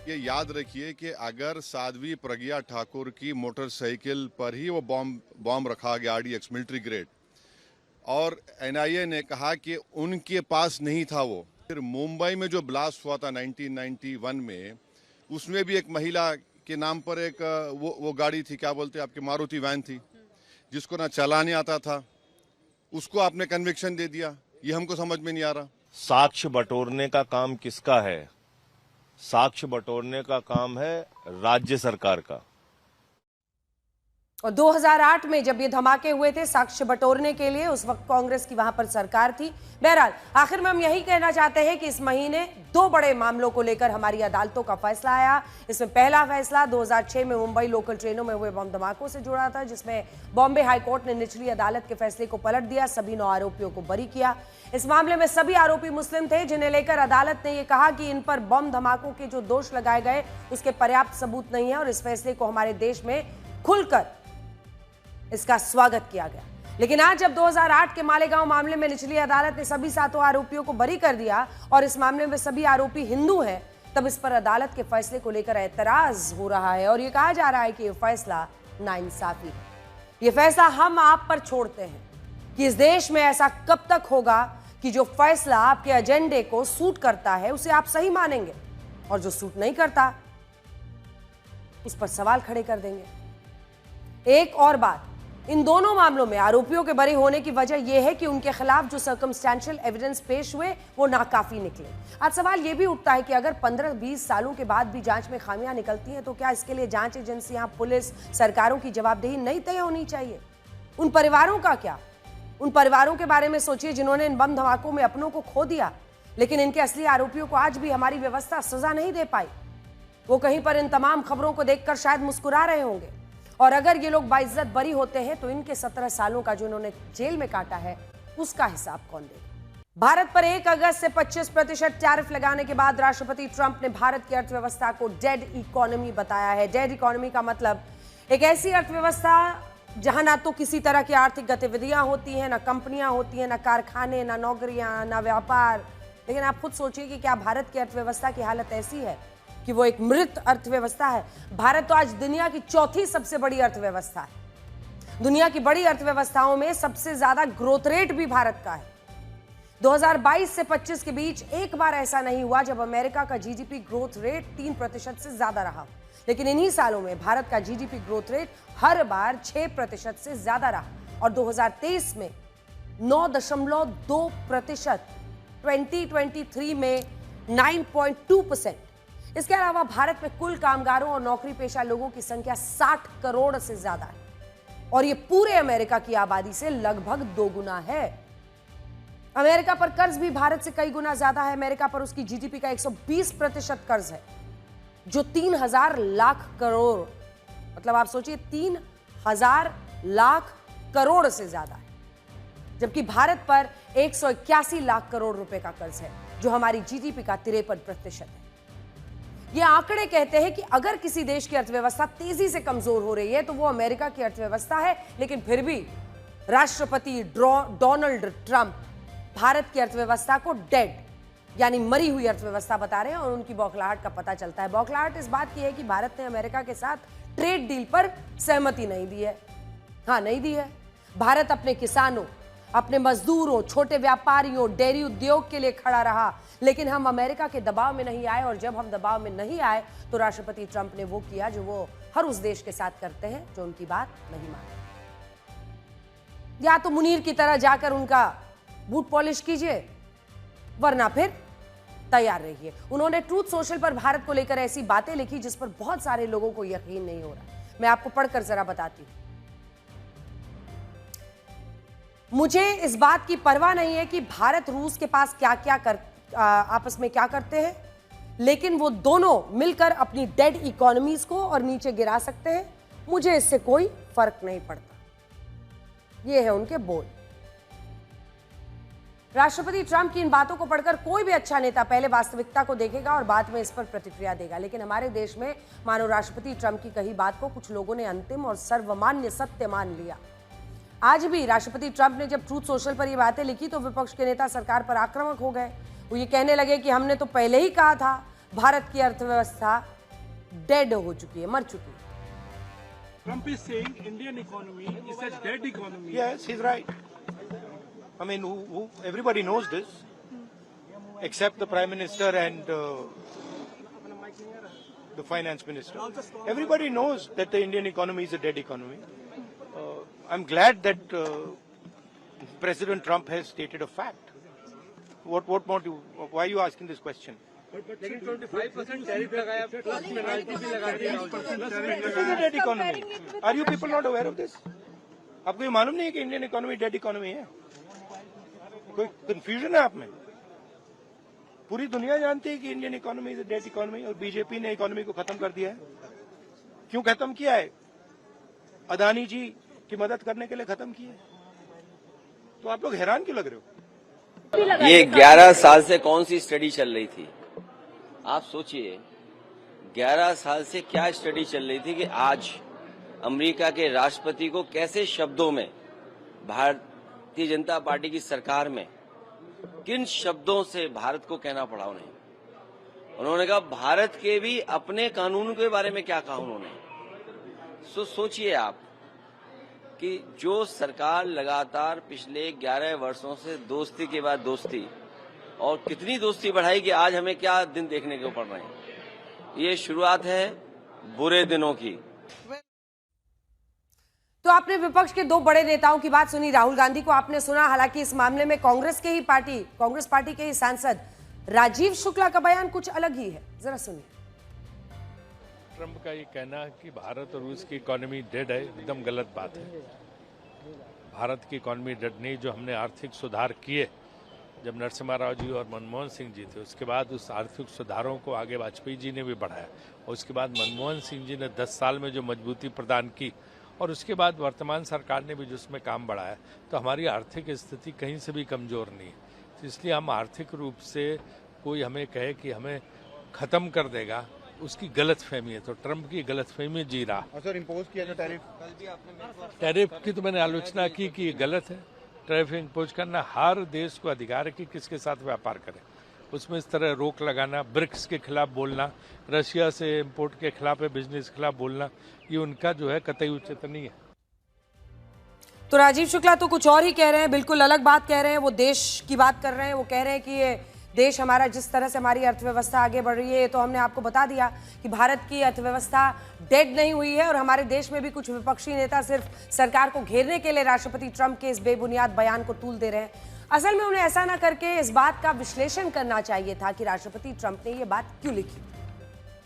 ये याद रखिए कि अगर साध्वी प्रज्ञा ठाकुर की मोटरसाइकिल पर ही वो बॉम्ब रखा गया RDX मिलिट्री ग्रेड और NIA ने कहा कि उनके पास नहीं था वो, फिर मुंबई में जो ब्लास्ट हुआ था 1991 में, उसमें भी एक महिला के नाम पर एक वो गाड़ी थी, क्या बोलते हैं आपकी, मारुति वैन थी, जिसको ना चलाने आता था, उसको आपने कन्विक्शन दे दिया। ये हमको समझ में नहीं आ रहा। साक्ष्य बटोरने का काम किसका है? साक्ष्य बटोरने का काम है राज्य सरकार का। और 2008 में जब ये धमाके हुए थे साक्ष्य बटोरने के लिए, उस वक्त कांग्रेस की वहां पर सरकार थी। बहरहाल आखिर में हम यही कहना चाहते हैं कि इस महीने 2 बड़े मामलों को लेकर हमारी अदालतों का फैसला आया। इसमें पहला फैसला 2006 में मुंबई लोकल ट्रेनों में हुए बम धमाकों से जुड़ा था, जिसमें बॉम्बे हाईकोर्ट ने निचली अदालत के फैसले को पलट दिया, सभी 9 आरोपियों को बरी किया। इस मामले में सभी आरोपी मुस्लिम थे, जिन्हें लेकर अदालत ने यह कहा कि इन पर बम धमाकों के जो दोष लगाए गए उसके पर्याप्त सबूत नहीं है और इस फैसले को हमारे देश में खुलकर इसका स्वागत किया गया। लेकिन आज जब 2008 के मालेगांव मामले में निचली अदालत ने सभी 7 आरोपियों को बरी कर दिया और इस मामले में सभी आरोपी हिंदू हैं, तब इस पर अदालत के फैसले को लेकर ऐतराज हो रहा है और यह कहा जा रहा है कि यह फैसला नाइंसाफी है। यह फैसला हम आप पर छोड़ते हैं कि इस देश में ऐसा कब तक होगा कि जो फैसला आपके एजेंडे को सूट करता है उसे आप सही मानेंगे और जो सूट नहीं करता उस पर सवाल खड़े कर देंगे। एक और बात, इन दोनों मामलों में आरोपियों के बरी होने की वजह यह है कि उनके खिलाफ जो सर्कमस्टेंशियल एविडेंस पेश हुए वो नाकाफी निकले। आज सवाल यह भी उठता है कि अगर 15-20 सालों के बाद भी जांच में खामियां निकलती हैं तो क्या इसके लिए जांच एजेंसियां, पुलिस, सरकारों की जवाबदेही नहीं तय होनी चाहिए? उन परिवारों का क्या? उन परिवारों के बारे में सोचिए जिन्होंने इन बम धमाकों में अपनों को खो दिया, लेकिन इनके असली आरोपियों को आज भी हमारी व्यवस्था सजा नहीं दे पाई। वो कहीं पर इन तमाम खबरों को देखकर शायद मुस्कुरा रहे होंगे। और अगर ये लोग बाइज्जत बरी होते हैं तो इनके 17 सालों का जो इन्होंने जेल में काटा है उसका हिसाब कौन देगा? भारत पर 1 अगस्त से 25% टैरिफ लगाने के बाद राष्ट्रपति ट्रंप ने भारत की अर्थव्यवस्था को डेड इकोनॉमी बताया है। डेड इकोनॉमी का मतलब एक ऐसी अर्थव्यवस्था जहां ना तो किसी तरह की आर्थिक गतिविधियां होती हैं, ना कंपनियां होती हैं, ना कारखाने, ना नौकरियां, ना व्यापार। लेकिन आप खुद सोचिए कि क्या भारत की अर्थव्यवस्था की हालत ऐसी है कि वो एक मृत अर्थव्यवस्था है। भारत तो आज दुनिया की चौथी सबसे बड़ी अर्थव्यवस्था है। दुनिया की बड़ी अर्थव्यवस्थाओं में सबसे ज्यादा ग्रोथ रेट भी भारत का है। 2022 से 25 के बीच एक बार ऐसा नहीं हुआ जब अमेरिका का जीडीपी ग्रोथ रेट 3% से ज्यादा रहा। लेकिन इन्हीं सालों में भारत का जीडीपी ग्रोथ रेट हर बार 6% से ज्यादा रहा और 2023 में 9.2%, 2023 में 9.2%। इसके अलावा भारत में कुल कामगारों और नौकरी पेशा लोगों की संख्या 60 करोड़ से ज्यादा है और यह पूरे अमेरिका की आबादी से लगभग 2 गुना है। अमेरिका पर कर्ज भी भारत से कई गुना ज्यादा है। अमेरिका पर उसकी जीडीपी का 120% कर्ज है, जो 3,000 लाख करोड़, मतलब आप सोचिए 3,000 लाख करोड़ से ज्यादा है। जबकि भारत पर 181 लाख करोड़ रुपए का कर्ज है, जो हमारी जीडीपी का 53% है। ये आंकड़े कहते हैं कि अगर किसी देश की अर्थव्यवस्था तेजी से कमजोर हो रही है तो वो अमेरिका की अर्थव्यवस्था है। लेकिन फिर भी राष्ट्रपति डोनाल्ड ट्रंप भारत की अर्थव्यवस्था को डेड, यानी मरी हुई अर्थव्यवस्था बता रहे हैं और उनकी बौखलाहट का पता चलता है। बौखलाहट इस बात की है कि भारत ने अमेरिका के साथ ट्रेड डील पर सहमति नहीं दी है। हाँ, नहीं दी है। भारत अपने किसानों, अपने मजदूरों, छोटे व्यापारियों, डेयरी उद्योग के लिए खड़ा रहा। लेकिन हम अमेरिका के दबाव में नहीं आए और जब हम दबाव में नहीं आए तो राष्ट्रपति ट्रंप ने वो किया जो वो हर उस देश के साथ करते हैं जो उनकी बात नहीं मानते। या तो मुनीर की तरह जाकर उनका बूट पॉलिश कीजिए, वरना फिर तैयार रहिए। उन्होंने ट्रूथ सोशल पर भारत को लेकर ऐसी बातें लिखी जिस पर बहुत सारे लोगों को यकीन नहीं हो रहा। मैं आपको पढ़कर जरा बताती हूं। मुझे इस बात की परवाह नहीं है कि भारत रूस के पास आपस में क्या करते हैं, लेकिन वो दोनों मिलकर अपनी डेड इकोनॉमीज को और नीचे गिरा सकते हैं। मुझे इससे कोई फर्क नहीं पड़ता। ये है उनके बोल। राष्ट्रपति ट्रंप की इन बातों को पढ़कर कोई भी अच्छा नेता पहले वास्तविकता को देखेगा और बाद में इस पर प्रतिक्रिया देगा। लेकिन हमारे देश में मानो राष्ट्रपति ट्रंप की कही बात को कुछ लोगों ने अंतिम और सर्वमान्य सत्य मान लिया। आज भी राष्ट्रपति ट्रंप ने जब ट्रूथ सोशल पर ये बातें लिखी तो विपक्ष के नेता सरकार पर आक्रामक हो गए। वो ये कहने लगे कि हमने तो पहले ही कहा था भारत की अर्थव्यवस्था डेड हो चुकी है, मर चुकी है। Trump is saying Indian economy is a dead economy. Yes, he's right. I mean, everybody knows this, except the Prime Minister and the Finance Minister. Everybody knows that the Indian economy is a dead economy. I'm glad that President Trump has stated a fact. What more do? Why are you asking this question? लेकिन 25% tariff लगाया, plus penalty भी लगा दी। This is a dead economy. Are you people not aware of this? आपको ये मालूम नहीं है कि इंडियन इकोनॉमी डेड इकोनॉमी है? कोई कंफ्यूजन है आप में? पूरी दुनिया जानती है कि Indian economy is dead economy और बीजेपी ने इकोनॉमी को खत्म कर दिया है। क्यों खत्म किया है? अदानी जी की मदद करने के लिए खत्म किया है। तो आप लोग हैरान क्यों लग रहे हो? ये 11 साल से कौन सी स्टडी चल रही थी? आप सोचिए, 11 साल से क्या स्टडी चल रही थी कि आज अमेरिका के राष्ट्रपति को कैसे शब्दों में भारतीय जनता पार्टी की सरकार में किन शब्दों से भारत को कहना पड़ा उन्हें। उन्होंने कहा भारत के भी अपने कानून के बारे में क्या कहा उन्होंने। सोचिए आप कि जो सरकार लगातार पिछले 11 वर्षों से दोस्ती के बाद दोस्ती और कितनी दोस्ती बढ़ाई कि आज हमें क्या दिन देखने को पड़ रहे हैं। ये शुरुआत है बुरे दिनों की। तो आपने विपक्ष के दो बड़े नेताओं की बात सुनी। राहुल गांधी को आपने सुना, हालांकि इस मामले में कांग्रेस पार्टी के ही सांसद राजीव शुक्ला का बयान कुछ अलग ही है। जरा सुनिए। ट्रंप का ये कहना है कि भारत और रूस की इकोनॉमी डेड है, एकदम गलत बात है। भारत की इकोनॉमी डेड नहीं। जो हमने आर्थिक सुधार किए जब नरसिम्हा राव जी और मनमोहन सिंह जी थे, उसके बाद उस आर्थिक सुधारों को आगे वाजपेयी जी ने भी बढ़ाया और उसके बाद मनमोहन सिंह जी ने 10 साल में जो मजबूती प्रदान की और उसके बाद वर्तमान सरकार ने भी जो उसमें काम बढ़ाया, तो हमारी आर्थिक स्थिति कहीं से भी कमजोर नहीं है। इसलिए हम आर्थिक रूप से कोई हमें कहे कि हमें ख़त्म कर देगा, उसकी गलत फहमी है। तो ट्रंप की गलत फहमी जी रहा। सर इम्पोज किया जो टैरिफ की तो मैंने आलोचना की कि ये गलत है। टैरिफ इम्पोज करना, हर देश को अधिकार है कि किसके साथ व्यापार करे, उसमें इस तरह रोक लगाना, ब्रिक्स के खिलाफ बोलना, रशिया से इम्पोर्ट के खिलाफ है, बिजनेस के खिलाफ बोलना, ये उनका जो है कतई उचित नहीं है। तो राजीव शुक्ला तो कुछ और ही कह रहे हैं, बिल्कुल अलग बात कह रहे हैं। वो देश की बात कर रहे हैं। वो कह रहे हैं कि ये देश हमारा, जिस तरह से हमारी अर्थव्यवस्था आगे बढ़ रही है, तो हमने आपको बता दिया कि भारत की अर्थव्यवस्था डेड नहीं हुई है। और हमारे देश में भी कुछ विपक्षी नेता सिर्फ सरकार को घेरने के लिए राष्ट्रपति ट्रंप के इस बेबुनियाद बयान को तूल दे रहे हैं। असल में उन्हें ऐसा ना करके इस बात का विश्लेषण करना चाहिए था कि राष्ट्रपति ट्रंप ने ये बात क्यों लिखी।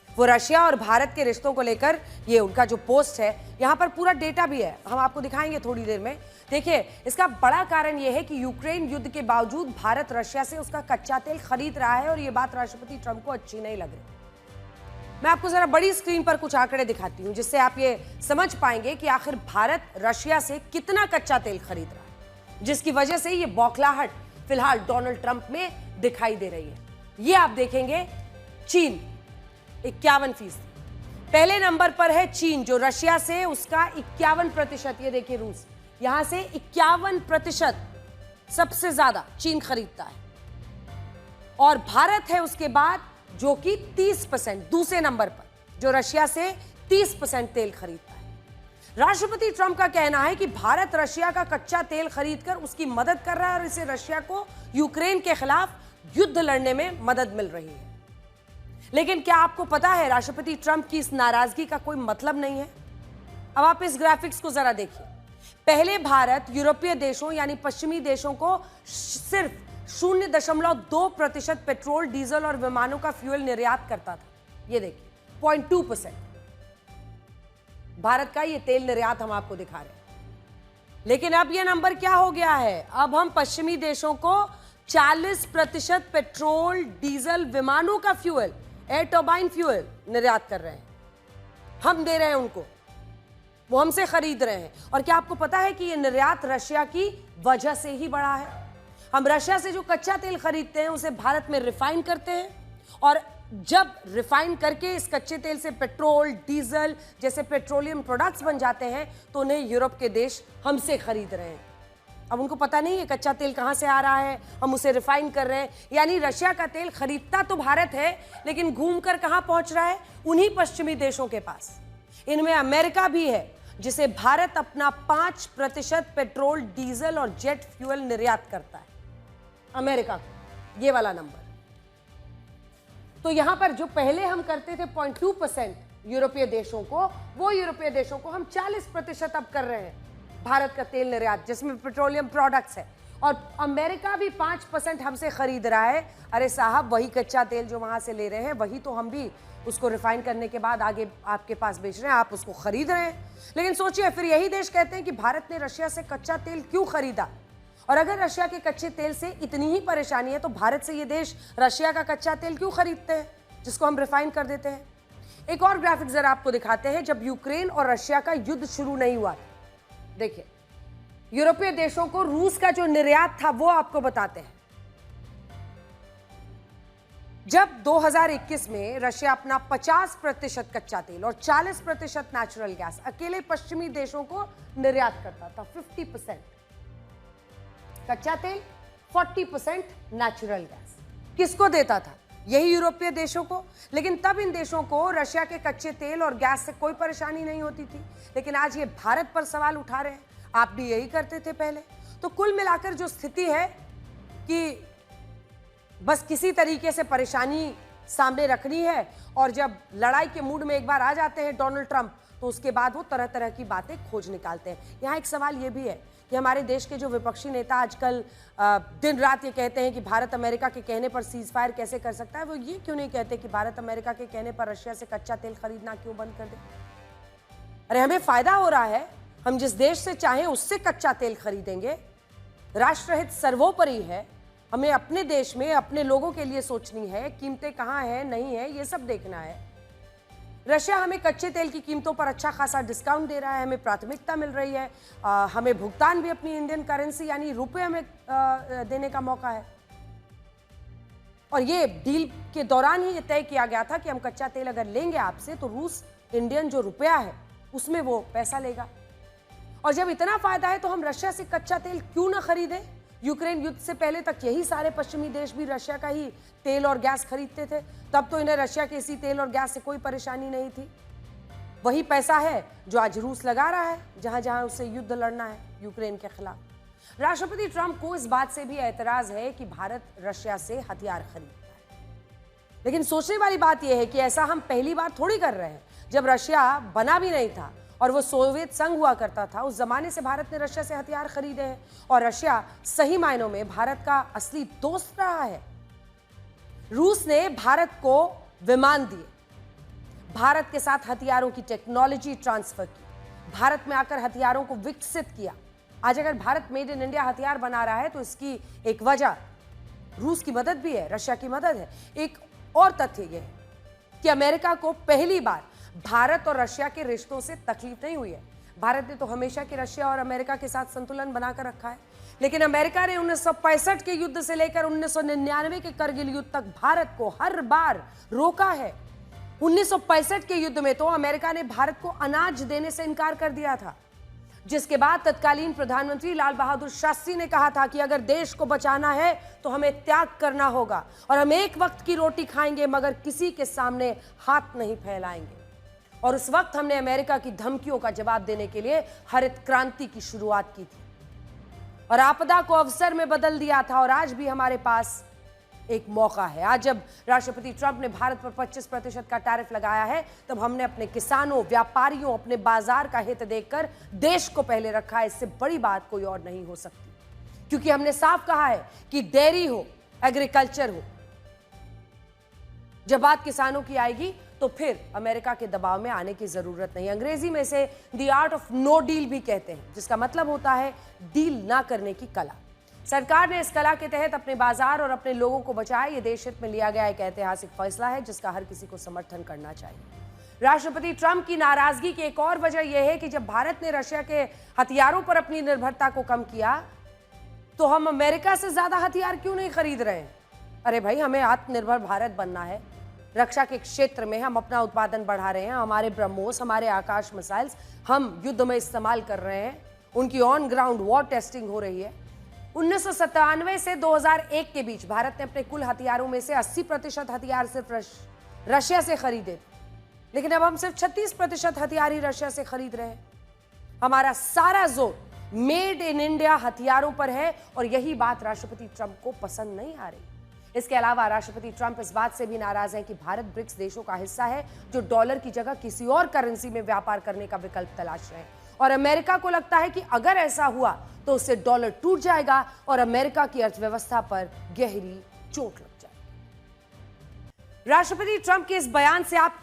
वो रशिया और भारत के रिश्तों को लेकर ये उनका जो पोस्ट है, यहाँ पर पूरा डेटा भी है, हम आपको दिखाएंगे थोड़ी देर में। देखिए, इसका बड़ा कारण यह है कि यूक्रेन युद्ध के बावजूद भारत रशिया से उसका कच्चा तेल खरीद रहा है और ये बात राष्ट्रपति ट्रंप को अच्छी नहीं लग रही। मैं आपको जरा बड़ी स्क्रीन पर कुछ आंकड़े दिखाती हूं, जिससे आप ये समझ पाएंगे कि आखिर भारत रशिया से कितना कच्चा तेल खरीद रहा है, जिसकी वजह से ये बौखलाहट फिलहाल डोनाल्ड ट्रंप में दिखाई दे रही है। ये आप देखेंगे, चीन 51%, पहले नंबर पर है चीन, जो रशिया से उसका 51%, ये देखिए रूस, यहां से 51% सबसे ज्यादा चीन खरीदता है। और भारत है उसके बाद, जो कि 30%, दूसरे नंबर पर, जो रशिया से 30% तेल खरीदता है। राष्ट्रपति ट्रंप का कहना है कि भारत रशिया का कच्चा तेल खरीदकर उसकी मदद कर रहा है और इसे रशिया को यूक्रेन के खिलाफ युद्ध लड़ने में मदद मिल रही है। लेकिन क्या आपको पता है, राष्ट्रपति ट्रंप की इस नाराजगी का कोई मतलब नहीं है। अब आप इस ग्राफिक्स को जरा देखिए। पहले भारत यूरोपीय देशों यानी पश्चिमी देशों को सिर्फ 0.2% पेट्रोल, डीजल और विमानों का फ्यूल निर्यात करता था। ये देखिए 0.2% भारत का ये तेल निर्यात हम आपको दिखा रहे हैं। लेकिन अब ये नंबर क्या हो गया है, अब हम पश्चिमी देशों को 40% पेट्रोल, डीजल, विमानों का फ्यूल, एयर टर्बाइन फ्यूल निर्यात कर रहे हैं। हम दे रहे हैं उनको, वो हमसे खरीद रहे हैं। और क्या आपको पता है कि ये निर्यात रशिया की वजह से ही बढ़ा है। हम रशिया से जो कच्चा तेल खरीदते हैं उसे भारत में रिफाइन करते हैं, और जब रिफाइन करके इस कच्चे तेल से पेट्रोल, डीजल जैसे पेट्रोलियम प्रोडक्ट्स बन जाते हैं, तो उन्हें यूरोप के देश हमसे खरीद रहे हैं। अब उनको पता नहीं है कच्चा तेल कहां से आ रहा है, हम उसे रिफाइन कर रहे हैं। यानी रशिया का तेल खरीदता तो भारत है, लेकिन घूमकर कहां पहुंच रहा है, उन्हीं पश्चिमी देशों के पास। इनमें अमेरिका भी है, जिसे भारत अपना 5% पेट्रोल, डीजल और जेट फ्यूल निर्यात करता है। अमेरिका को ये वाला नंबर। तो यहां पर जो पहले हम करते थे 0.2% यूरोपीय देशों को, वो यूरोपीय देशों को हम 40% अब कर रहे हैं भारत का तेल निर्यात, जिसमें पेट्रोलियम प्रोडक्ट्स है। और अमेरिका भी 5% हमसे खरीद रहा है। अरे साहब, वही कच्चा तेल जो वहां से ले रहे हैं, वही तो हम भी उसको रिफाइन करने के बाद आगे आपके पास बेच रहे हैं, आप उसको खरीद रहे हैं। लेकिन सोचिए, फिर यही देश कहते हैं कि भारत ने रशिया से कच्चा तेल क्यों खरीदा। और अगर रशिया के कच्चे तेल से इतनी ही परेशानी है, तो भारत से ये देश रशिया का कच्चा तेल क्यों खरीदते हैं, जिसको हम रिफाइन कर देते हैं। एक और ग्राफिक जरा आपको दिखाते हैं। जब यूक्रेन और रशिया का युद्ध शुरू नहीं हुआ, देखिए यूरोपीय देशों को रूस का जो निर्यात था वो आपको बताते हैं। जब 2021 में रशिया अपना 50% कच्चा तेल और 40% नेचुरल गैस अकेले पश्चिमी देशों को निर्यात करता था, 50% कच्चा तेल, 40% नेचुरल गैस, किसको देता था? यही यूरोपीय देशों को। लेकिन तब इन देशों को रशिया के कच्चे तेल और गैस से कोई परेशानी नहीं होती थी। लेकिन आज ये भारत पर सवाल उठा रहे हैं। आप भी यही करते थे पहले। तो कुल मिलाकर जो स्थिति है कि बस किसी तरीके से परेशानी सामने रखनी है, और जब लड़ाई के मूड में एक बार आ जाते हैं डोनाल्ड ट्रंप, तो उसके बाद वो तरह तरह की बातें खोज निकालते हैं। यहाँ एक सवाल ये भी है कि हमारे देश के जो विपक्षी नेता आजकल दिन रात ये कहते हैं कि भारत अमेरिका के कहने पर सीज फायर कैसे कर सकता है, वो ये क्यों नहीं कहते कि भारत अमेरिका के कहने पर रशिया से कच्चा तेल खरीदना क्यों बंद कर दे। अरे हमें फायदा हो रहा है, हम जिस देश से चाहें उससे कच्चा तेल खरीदेंगे। राष्ट्रहित सर्वोपरि है। हमें अपने देश में अपने लोगों के लिए सोचनी है, कीमतें कहाँ हैं नहीं है ये सब देखना है। रशिया हमें कच्चे तेल की कीमतों पर अच्छा खासा डिस्काउंट दे रहा है, हमें प्राथमिकता मिल रही है, हमें भुगतान भी अपनी इंडियन करेंसी यानी रुपये में देने का मौका है। और ये डील के दौरान ही ये तय किया गया था कि हम कच्चा तेल अगर लेंगे आपसे तो रूस इंडियन जो रुपया है उसमें वो पैसा लेगा। और जब इतना फायदा है तो हम रशिया से कच्चा तेल क्यों ना खरीदें? यूक्रेन युद्ध से पहले तक यही सारे पश्चिमी देश भी रशिया का ही तेल और गैस खरीदते थे, तब तो इन्हें रशिया के इसी तेल और गैस से कोई परेशानी नहीं थी। वही पैसा है जो आज रूस लगा रहा है जहां जहां उसे युद्ध लड़ना है यूक्रेन के खिलाफ। राष्ट्रपति ट्रंप को इस बात से भी एतराज है कि भारत रशिया से हथियार खरीदता है, लेकिन सोचने वाली बात यह है कि ऐसा हम पहली बार थोड़ी कर रहे हैं। जब रशिया बना भी नहीं था और वो सोवियत संघ हुआ करता था, उस जमाने से भारत ने रशिया से हथियार खरीदे हैं और रशिया सही मायनों में भारत का असली दोस्त रहा है। रूस ने भारत को विमान दिए, भारत के साथ हथियारों की टेक्नोलॉजी ट्रांसफर की, भारत में आकर हथियारों को विकसित किया। आज अगर भारत मेड इन इंडिया हथियार बना रहा है तो इसकी एक वजह रूस की मदद भी है, रशिया की मदद है। एक और तथ्य यह है कि अमेरिका को पहली बार भारत और रशिया के रिश्तों से तकलीफ नहीं हुई है। भारत ने तो हमेशा के रशिया और अमेरिका के साथ संतुलन बनाकर रखा है, लेकिन अमेरिका ने 1965 के युद्ध से लेकर 1999 के करगिल युद्ध तक भारत को हर बार रोका है। 1965 के युद्ध में तो अमेरिका ने भारत को अनाज देने से इनकार कर दिया था, जिसके बाद तत्कालीन प्रधानमंत्री लाल बहादुर शास्त्री ने कहा था कि अगर देश को बचाना है तो हमें त्याग करना होगा और हम एक वक्त की रोटी खाएंगे मगर किसी के सामने हाथ नहीं फैलाएंगे। और उस वक्त हमने अमेरिका की धमकियों का जवाब देने के लिए हरित क्रांति की शुरुआत की थी और आपदा को अवसर में बदल दिया था। और आज भी हमारे पास एक मौका है। आज जब राष्ट्रपति ट्रंप ने भारत पर 25% का टैरिफ लगाया है, तब हमने अपने किसानों, व्यापारियों, अपने बाजार का हित देखकर देश को पहले रखा है। इससे बड़ी बात कोई और नहीं हो सकती, क्योंकि हमने साफ कहा है कि डेयरी हो, एग्रीकल्चर हो, जब बात किसानों की आएगी तो फिर अमेरिका के दबाव में आने की जरूरत नहीं। अंग्रेजी में से the art of no deal भी कहते हैं, जिसका मतलब होता है डील ना करने की कला। सरकार ने इस कला के तहत अपने बाजार और अपने लोगों को बचाया। ये देश हित में लिया गया एक ऐतिहासिक फैसला है जिसका हर किसी को समर्थन करना चाहिए। राष्ट्रपति ट्रंप की नाराजगी की एक और वजह यह है कि जब भारत ने रशिया के हथियारों पर अपनी निर्भरता को कम किया तो हम अमेरिका से ज्यादा हथियार क्यों नहीं खरीद रहे हैं? अरे भाई, हमें आत्मनिर्भर भारत बनना है। रक्षा के क्षेत्र में हम अपना उत्पादन बढ़ा रहे हैं। हमारे ब्रह्मोस, हमारे आकाश मिसाइल्स हम युद्ध में इस्तेमाल कर रहे हैं, उनकी ऑन ग्राउंड वॉर टेस्टिंग हो रही है। 1997 से 2001 के बीच भारत ने अपने कुल हथियारों में से 80% हथियार सिर्फ रशिया से खरीदे थे, लेकिन अब हम सिर्फ 36% हथियार ही रशिया से खरीद रहे हैं। हमारा सारा जोर मेड इन इंडिया हथियारों पर है और यही बात राष्ट्रपति ट्रंप को पसंद नहीं आ रही। इसके अलावा राष्ट्रपति ट्रंप इस बात से भी नाराज हैं कि भारत ब्रिक्स देशों का हिस्सा है जो डॉलर की जगह किसी और करेंसी में व्यापार करने का विकल्प तलाश रहे हैं और अमेरिका को लगता है कि अगर ऐसा हुआ तो उससे डॉलर टूट जाएगा और अमेरिका की अर्थव्यवस्था पर गहरी चोट लग जाएगी। राष्ट्रपति ट्रंप के इस बयान से आप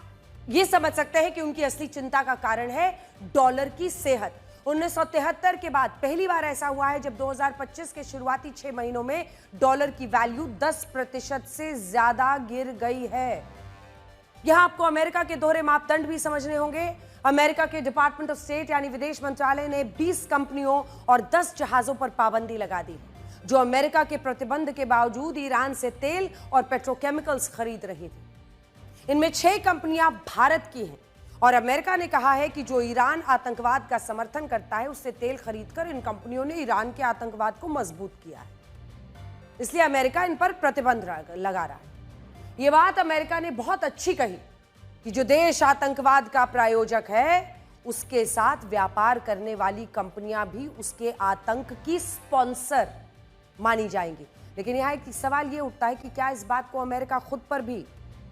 ये समझ सकते हैं कि उनकी असली चिंता का कारण है डॉलर की सेहत। 1973 के बाद पहली बार ऐसा हुआ है जब 2025 के शुरुआती 6 महीनों में डॉलर की वैल्यू 10% से ज्यादा गिर गई है। यहां आपको अमेरिका के दोहरे मापदंड भी समझने होंगे। अमेरिका के डिपार्टमेंट ऑफ स्टेट यानी विदेश मंत्रालय ने 20 कंपनियों और 10 जहाजों पर पाबंदी लगा दी, जो अमेरिका के प्रतिबंध के बावजूद ईरान से तेल और पेट्रोकेमिकल्स खरीद रही थी। इनमें 6 कंपनियां भारत की हैं और अमेरिका ने कहा है कि जो ईरान आतंकवाद का समर्थन करता है उससे तेल खरीदकर इन कंपनियों ने ईरान के आतंकवाद को मजबूत किया है, इसलिए अमेरिका इन पर प्रतिबंध लगा रहा है। यह बात अमेरिका ने बहुत अच्छी कही कि जो देश आतंकवाद का प्रायोजक है उसके साथ व्यापार करने वाली कंपनियां भी उसके आतंक की स्पॉन्सर मानी जाएंगी। लेकिन यहां एक सवाल यह उठता है कि क्या इस बात को अमेरिका खुद पर भी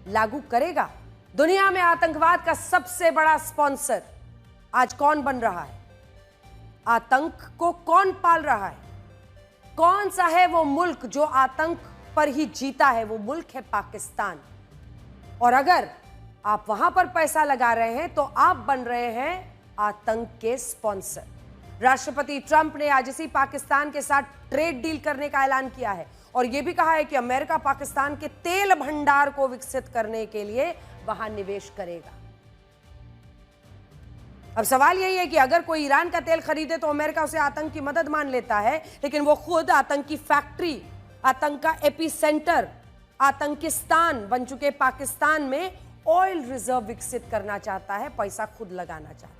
लागू करेगा? दुनिया में आतंकवाद का सबसे बड़ा स्पॉन्सर आज कौन बन रहा है? आतंक को कौन पाल रहा है? कौन सा है वो मुल्क जो आतंक पर ही जीता है? वो मुल्क है पाकिस्तान। और अगर आप वहां पर पैसा लगा रहे हैं तो आप बन रहे हैं आतंक के स्पॉन्सर। राष्ट्रपति ट्रंप ने आज इसी पाकिस्तान के साथ ट्रेड डील करने का ऐलान किया है और यह भी कहा है कि अमेरिका पाकिस्तान के तेल भंडार को विकसित करने के लिए वहां निवेश करेगा। अब सवाल यही है कि अगर कोई ईरान का तेल खरीदे तो अमेरिका उसे आतंक की मदद मान लेता है, लेकिन वो खुद आतंक की फैक्ट्री, आतंक का एपी सेंटर आतंकिस्तान बन चुके पाकिस्तान में ऑयल रिजर्व विकसित करना चाहता है, पैसा खुद लगाना चाहता है।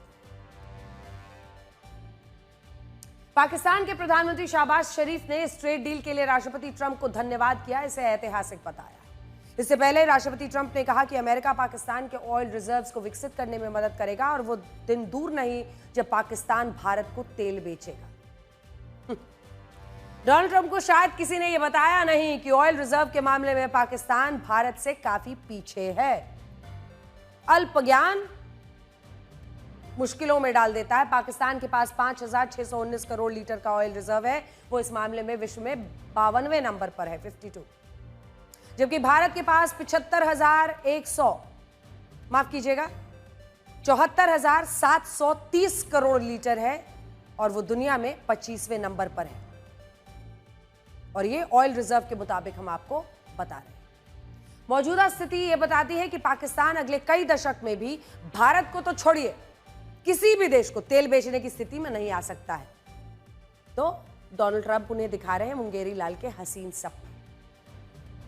पाकिस्तान के प्रधानमंत्री शहबाज शरीफ ने इस ट्रेड डील के लिए राष्ट्रपति ट्रंप को धन्यवाद किया, इसे ऐतिहासिक बताया। इससे पहले राष्ट्रपति ट्रंप ने कहा कि अमेरिका पाकिस्तान के ऑयल रिजर्व्स को विकसित करने में मदद करेगा और वो दिन दूर नहीं जब पाकिस्तान भारत को तेल बेचेगा। डोनाल्ड ट्रंप को शायद किसी ने यह बताया नहीं कि ऑयल रिजर्व के मामले में पाकिस्तान भारत से काफी पीछे है। अल्प ज्ञान मुश्किलों में डाल देता है। पाकिस्तान के पास 5,619 करोड़ लीटर का ऑयल रिजर्व है, वो इस मामले में विश्व में 52वें नंबर पर है, 52, जबकि भारत के पास 74,730 करोड़ लीटर है और वो दुनिया में 25वें नंबर पर है। और ये ऑयल रिजर्व के मुताबिक हम आपको बता रहे हैं। मौजूदा स्थिति ये बताती है कि पाकिस्तान अगले कई दशक में भी भारत को तो छोड़िए किसी भी देश को तेल बेचने की स्थिति में नहीं आ सकता है। तो डोनाल्ड ट्रंप उन्हें दिखा रहे हैं मुंगेरी लाल के हसीन सपने।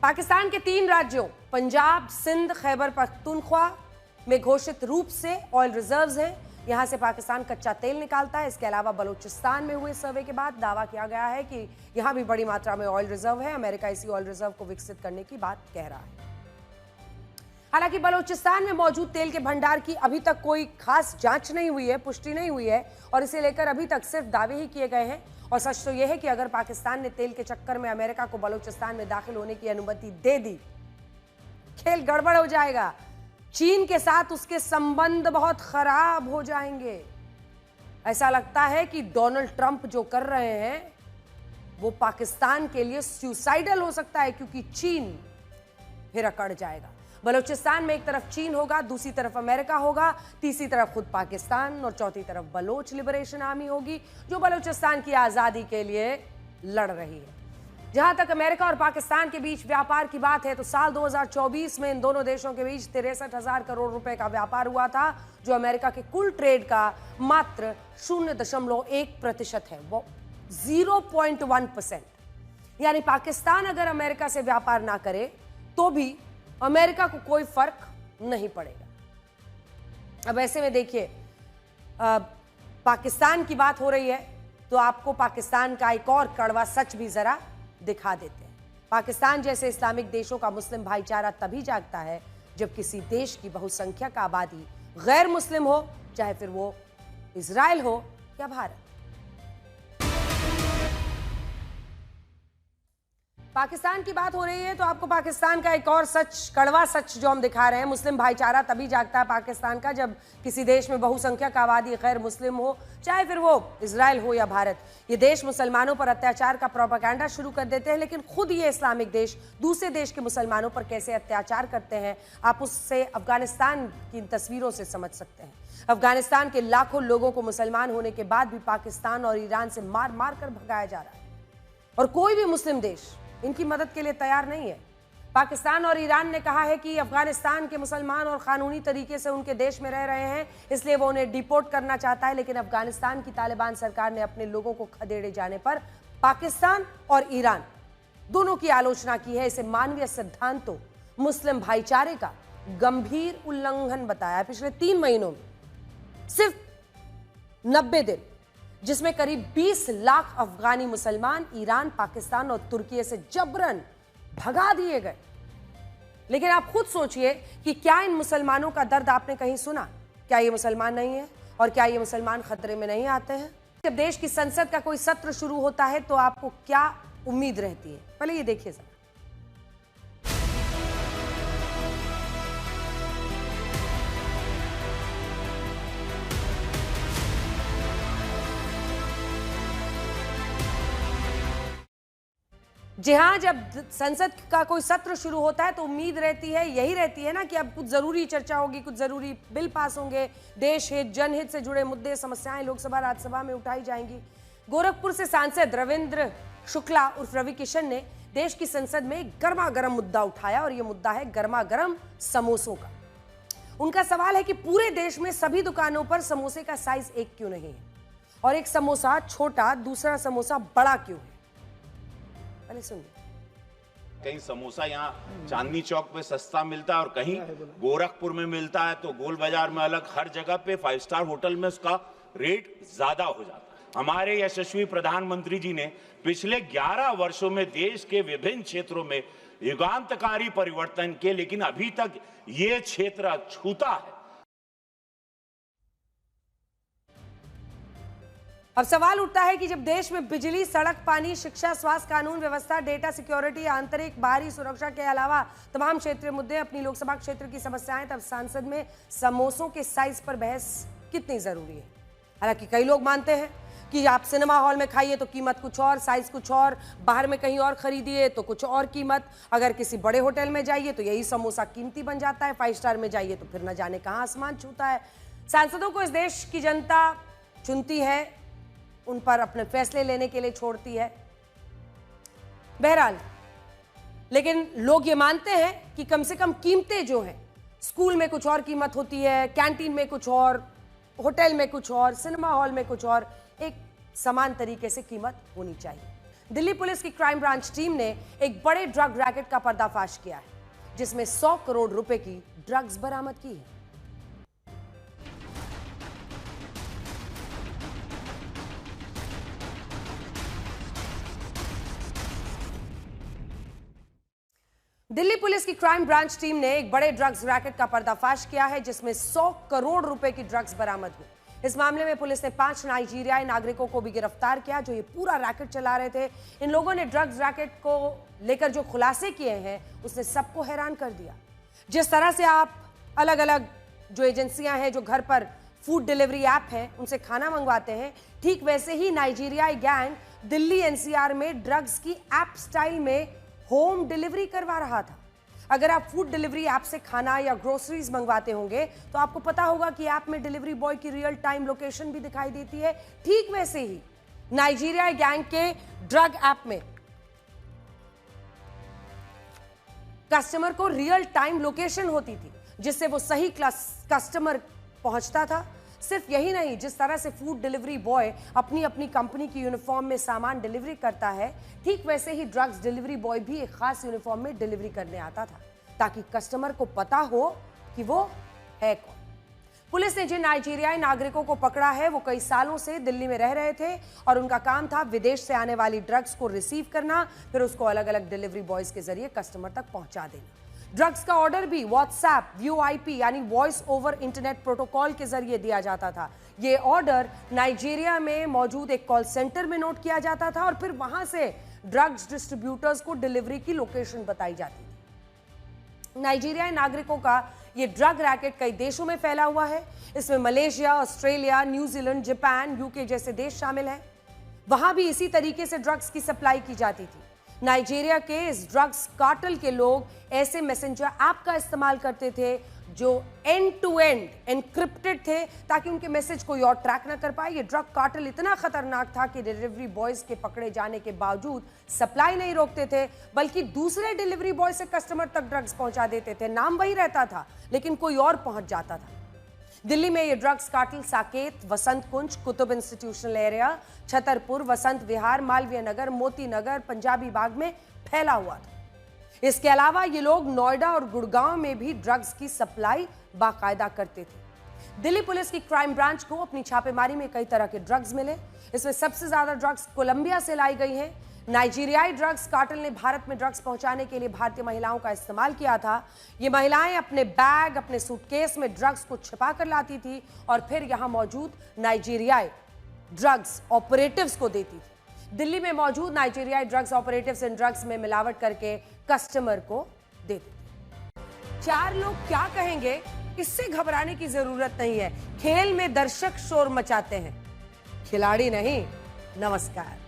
पाकिस्तान के 3 राज्यों पंजाब, सिंध, खैबर पख्तूनख्वा में घोषित रूप से ऑयल रिजर्व्स हैं। यहां से पाकिस्तान कच्चा तेल निकालता है। इसके अलावा बलूचिस्तान में हुए सर्वे के बाद दावा किया गया है कि यहां भी बड़ी मात्रा में ऑयल रिजर्व है। अमेरिका इसी ऑयल रिजर्व को विकसित करने की बात कह रहा है। हालांकि बलूचिस्तान में मौजूद तेल के भंडार की अभी तक कोई खास जांच नहीं हुई है, पुष्टि नहीं हुई है और इसे लेकर अभी तक सिर्फ दावे ही किए गए हैं। और सच तो यह है कि अगर पाकिस्तान ने तेल के चक्कर में अमेरिका को बलूचिस्तान में दाखिल होने की अनुमति दे दी, खेल गड़बड़ हो जाएगा। चीन के साथ उसके संबंध बहुत खराब हो जाएंगे। ऐसा लगता है कि डोनाल्ड ट्रंप जो कर रहे हैं वो पाकिस्तान के लिए सुसाइडल हो सकता है, क्योंकि चीन फिर अकड़ जाएगा। बलूचिस्तान में एक तरफ चीन होगा, दूसरी तरफ अमेरिका होगा, तीसरी तरफ खुद पाकिस्तान और चौथी तरफ बलोच लिबरेशन आर्मी होगी जो बलूचिस्तान की आजादी के लिए लड़ रही है। जहां तक अमेरिका और पाकिस्तान के बीच व्यापार की बात है तो साल 2024 में इन दोनों देशों के बीच 63,000 करोड़ रुपए का व्यापार हुआ था, जो अमेरिका के कुल ट्रेड का मात्र 0.1% है, वो 0.1%। यानी पाकिस्तान अगर अमेरिका से व्यापार ना करे तो भी अमेरिका को कोई फर्क नहीं पड़ेगा। अब ऐसे में देखिए, पाकिस्तान की बात हो रही है तो आपको पाकिस्तान का एक और कड़वा सच भी जरा दिखा देते हैं। पाकिस्तान जैसे इस्लामिक देशों का मुस्लिम भाईचारा तभी जागता है जब किसी देश की बहुसंख्यक आबादी गैर मुस्लिम हो, चाहे फिर वो इजराइल हो या भारत। पाकिस्तान की बात हो रही है तो आपको पाकिस्तान का एक और सच, कड़वा सच जो हम दिखा रहे हैं। मुस्लिम भाईचारा तभी जागता है पाकिस्तान का जब किसी देश में बहुसंख्यक आबादी गैर मुस्लिम हो, चाहे फिर वो इजराइल हो या भारत। ये देश मुसलमानों पर अत्याचार का प्रोपेगेंडा शुरू कर देते हैं, लेकिन खुद ये इस्लामिक देश दूसरे देश के मुसलमानों पर कैसे अत्याचार करते हैं आप उससे अफगानिस्तान की तस्वीरों से समझ सकते हैं। अफगानिस्तान के लाखों लोगों को मुसलमान होने के बाद भी पाकिस्तान और ईरान से मार मार कर भगाया जा रहा है और कोई भी मुस्लिम देश इनकी मदद के लिए तैयार नहीं है। पाकिस्तान और ईरान ने कहा है कि अफगानिस्तान के मुसलमान और कानूनी तरीके से उनके देश में रह रहे हैं, इसलिए वो उन्हें डिपोर्ट करना चाहता है। लेकिन अफगानिस्तान की तालिबान सरकार ने अपने लोगों को खदेड़े जाने पर पाकिस्तान और ईरान दोनों की आलोचना की है। इसे मानवीय सिद्धांतों, मुस्लिम भाईचारे का गंभीर उल्लंघन बताया। पिछले 3 महीनों में सिर्फ 90 दिन जिसमें करीब 20 लाख अफगानी मुसलमान ईरान, पाकिस्तान और तुर्की से जबरन भगा दिए गए। लेकिन आप खुद सोचिए कि क्या इन मुसलमानों का दर्द आपने कहीं सुना? क्या ये मुसलमान नहीं है और क्या ये मुसलमान खतरे में नहीं आते हैं? जब देश की संसद का कोई सत्र शुरू होता है तो आपको क्या उम्मीद रहती है? पहले ये देखिए जरा। जी हाँ, जब संसद का कोई सत्र शुरू होता है तो उम्मीद रहती है, यही रहती है ना, कि अब कुछ जरूरी चर्चा होगी, कुछ जरूरी बिल पास होंगे, देश हित, जनहित से जुड़े मुद्दे, समस्याएं लोकसभा राज्यसभा में उठाई जाएंगी। गोरखपुर से सांसद रविंद्र शुक्ला उर्फ रवि किशन ने देश की संसद में गर्मा गर्म मुद्दा उठाया और यह मुद्दा है गर्मा गर्म समोसों का। उनका सवाल है कि पूरे देश में सभी दुकानों पर समोसे का साइज एक क्यों नहीं है और एक समोसा छोटा, दूसरा समोसा बड़ा क्यों है? पहले सुनिए। कहीं समोसा यहाँ चांदनी चौक पे सस्ता मिलता है और कहीं गोरखपुर में मिलता है, तो गोल बाजार में अलग, हर जगह पे 5 स्टार होटल में उसका रेट ज्यादा हो जाता है। हमारे यशस्वी प्रधानमंत्री जी ने पिछले 11 वर्षों में देश के विभिन्न क्षेत्रों में युगांतकारी परिवर्तन किए, लेकिन अभी तक ये क्षेत्र अछूता है। अब सवाल उठता है कि जब देश में बिजली, सड़क, पानी, शिक्षा, स्वास्थ्य, कानून व्यवस्था, डेटा सिक्योरिटी, आंतरिक बाहरी सुरक्षा के अलावा तमाम क्षेत्रीय मुद्दे अपनी लोकसभा क्षेत्र की समस्याएं, तब संसद में समोसों के साइज पर बहस कितनी जरूरी है। हालांकि कई लोग मानते हैं कि आप सिनेमा हॉल में खाइए तो कीमत कुछ और, साइज कुछ और, बाहर में कहीं और खरीदिए तो कुछ और कीमत, अगर किसी बड़े होटल में जाइए तो यही समोसा कीमती बन जाता है, 5 स्टार में जाइए तो फिर न जाने कहां आसमान छूता है। सांसदों को इस देश की जनता चुनती है, उन पर अपने फैसले लेने के लिए छोड़ती है। बहरहाल, लेकिन लोग ये मानते हैं कि कम से कम कीमतें जो हैं, स्कूल में कुछ और कीमत होती है, कैंटीन में कुछ और, होटल में कुछ और, सिनेमा हॉल में कुछ और, एक समान तरीके से कीमत होनी चाहिए। दिल्ली पुलिस की क्राइम ब्रांच टीम ने एक बड़े ड्रग रैकेट का पर्दाफाश किया है, जिसमें 100 करोड़ रुपए की ड्रग्स बरामद की है। दिल्ली पुलिस की क्राइम ब्रांच टीम ने एक बड़े ड्रग्स रैकेट का पर्दाफाश किया है, जिसमें 100 करोड़ रुपए की ड्रग्स बरामद हुई। इस मामले में पुलिस ने 5 नाइजीरियाई नागरिकों को भी गिरफ्तार किया, जो ये पूरा रैकेट चला रहे थे। इन लोगों ने ड्रग्स रैकेट को लेकर जो खुलासे किए हैं, उसने सबको हैरान कर दिया। जिस तरह से आप अलग अलग जो एजेंसियां हैं, जो घर पर फूड डिलीवरी ऐप है, उनसे खाना मंगवाते हैं, ठीक वैसे ही नाइजीरियाई गैंग दिल्ली एनसीआर में ड्रग्स की ऐप स्टाइल में होम डिलीवरी करवा रहा था। अगर आप फूड डिलीवरी ऐप से खाना या ग्रोसरीज मंगवाते होंगे तो आपको पता होगा कि ऐप में डिलीवरी बॉय की रियल टाइम लोकेशन भी दिखाई देती है। ठीक वैसे ही नाइजीरिया गैंग के ड्रग ऐप में कस्टमर को रियल टाइम लोकेशन होती थी, जिससे वो सही कस्टमर पहुंचता था। सिर्फ यही नहीं, जिस तरह से फूड डिलीवरी बॉय अपनी अपनी कंपनी की यूनिफॉर्म में सामान डिलीवरी करता है, ठीक वैसे ही ड्रग्स डिलीवरी बॉय भी एक खास यूनिफॉर्म में डिलीवरी करने आता था, ताकि कस्टमर को पता हो कि वो है कौन। पुलिस ने जिन नाइजीरियाई नागरिकों को पकड़ा है, वो कई सालों से दिल्ली में रह रहे थे और उनका काम था विदेश से आने वाली ड्रग्स को रिसीव करना, फिर उसको अलग अलग डिलीवरी बॉयज के जरिए कस्टमर तक पहुंचा देना। ड्रग्स का ऑर्डर भी व्हाट्सएप VoIP यानी वॉइस ओवर इंटरनेट प्रोटोकॉल के जरिए दिया जाता था। ये ऑर्डर नाइजीरिया में मौजूद एक कॉल सेंटर में नोट किया जाता था और फिर वहां से ड्रग्स डिस्ट्रीब्यूटर्स को डिलीवरी की लोकेशन बताई जाती थी। नाइजीरियाई नागरिकों का ये ड्रग रैकेट कई देशों में फैला हुआ है। इसमें Malaysia, Australia, New Zealand, Japan, UK जैसे देश शामिल हैं। वहां भी इसी तरीके से ड्रग्स की सप्लाई की जाती थी। नाइजीरिया के इस ड्रग्स कार्टेल के लोग ऐसे मैसेंजर ऐप का इस्तेमाल करते थे जो एंड टू एंड एनक्रिप्टेड थे, ताकि उनके मैसेज कोई और ट्रैक ना कर पाए। ये ड्रग कार्टेल इतना खतरनाक था कि डिलीवरी बॉयज के पकड़े जाने के बावजूद सप्लाई नहीं रोकते थे, बल्कि दूसरे डिलीवरी बॉय से कस्टमर तक ड्रग्स पहुंचा देते थे। नाम वही रहता था, लेकिन कोई और पहुंच जाता था। दिल्ली में ये ड्रग्स कार्टेल साकेत, वसंत कुंज, कुतुब इंस्टीट्यूशनल एरिया, छतरपुर, वसंत विहार, मालवीय नगर, मोती नगर, पंजाबी बाग में फैला हुआ था। इसके अलावा ये लोग नोएडा और गुड़गांव में भी ड्रग्स की सप्लाई बाकायदा करते थे। दिल्ली पुलिस की क्राइम ब्रांच को अपनी छापेमारी में कई तरह के ड्रग्स मिले। इसमें सबसे ज्यादा ड्रग्स कोलंबिया से लाई गई हैं। नाइजीरियाई ड्रग्स कार्टेल ने भारत में ड्रग्स पहुंचाने के लिए भारतीय महिलाओं का इस्तेमाल किया था। ये महिलाएं अपने बैग, अपने सूटकेस में ड्रग्स को छिपा कर लाती थी और फिर यहां मौजूद नाइजीरियाई ड्रग्स ऑपरेटिव्स को देती थी। दिल्ली में मौजूद नाइजीरियाई ड्रग्स ऑपरेटिव्स इन ड्रग्स में मिलावट करके कस्टमर को देते थे। 4 लोग क्या कहेंगे, इससे घबराने की जरूरत नहीं है। खेल में दर्शक शोर मचाते हैं, खिलाड़ी नहीं। नमस्कार।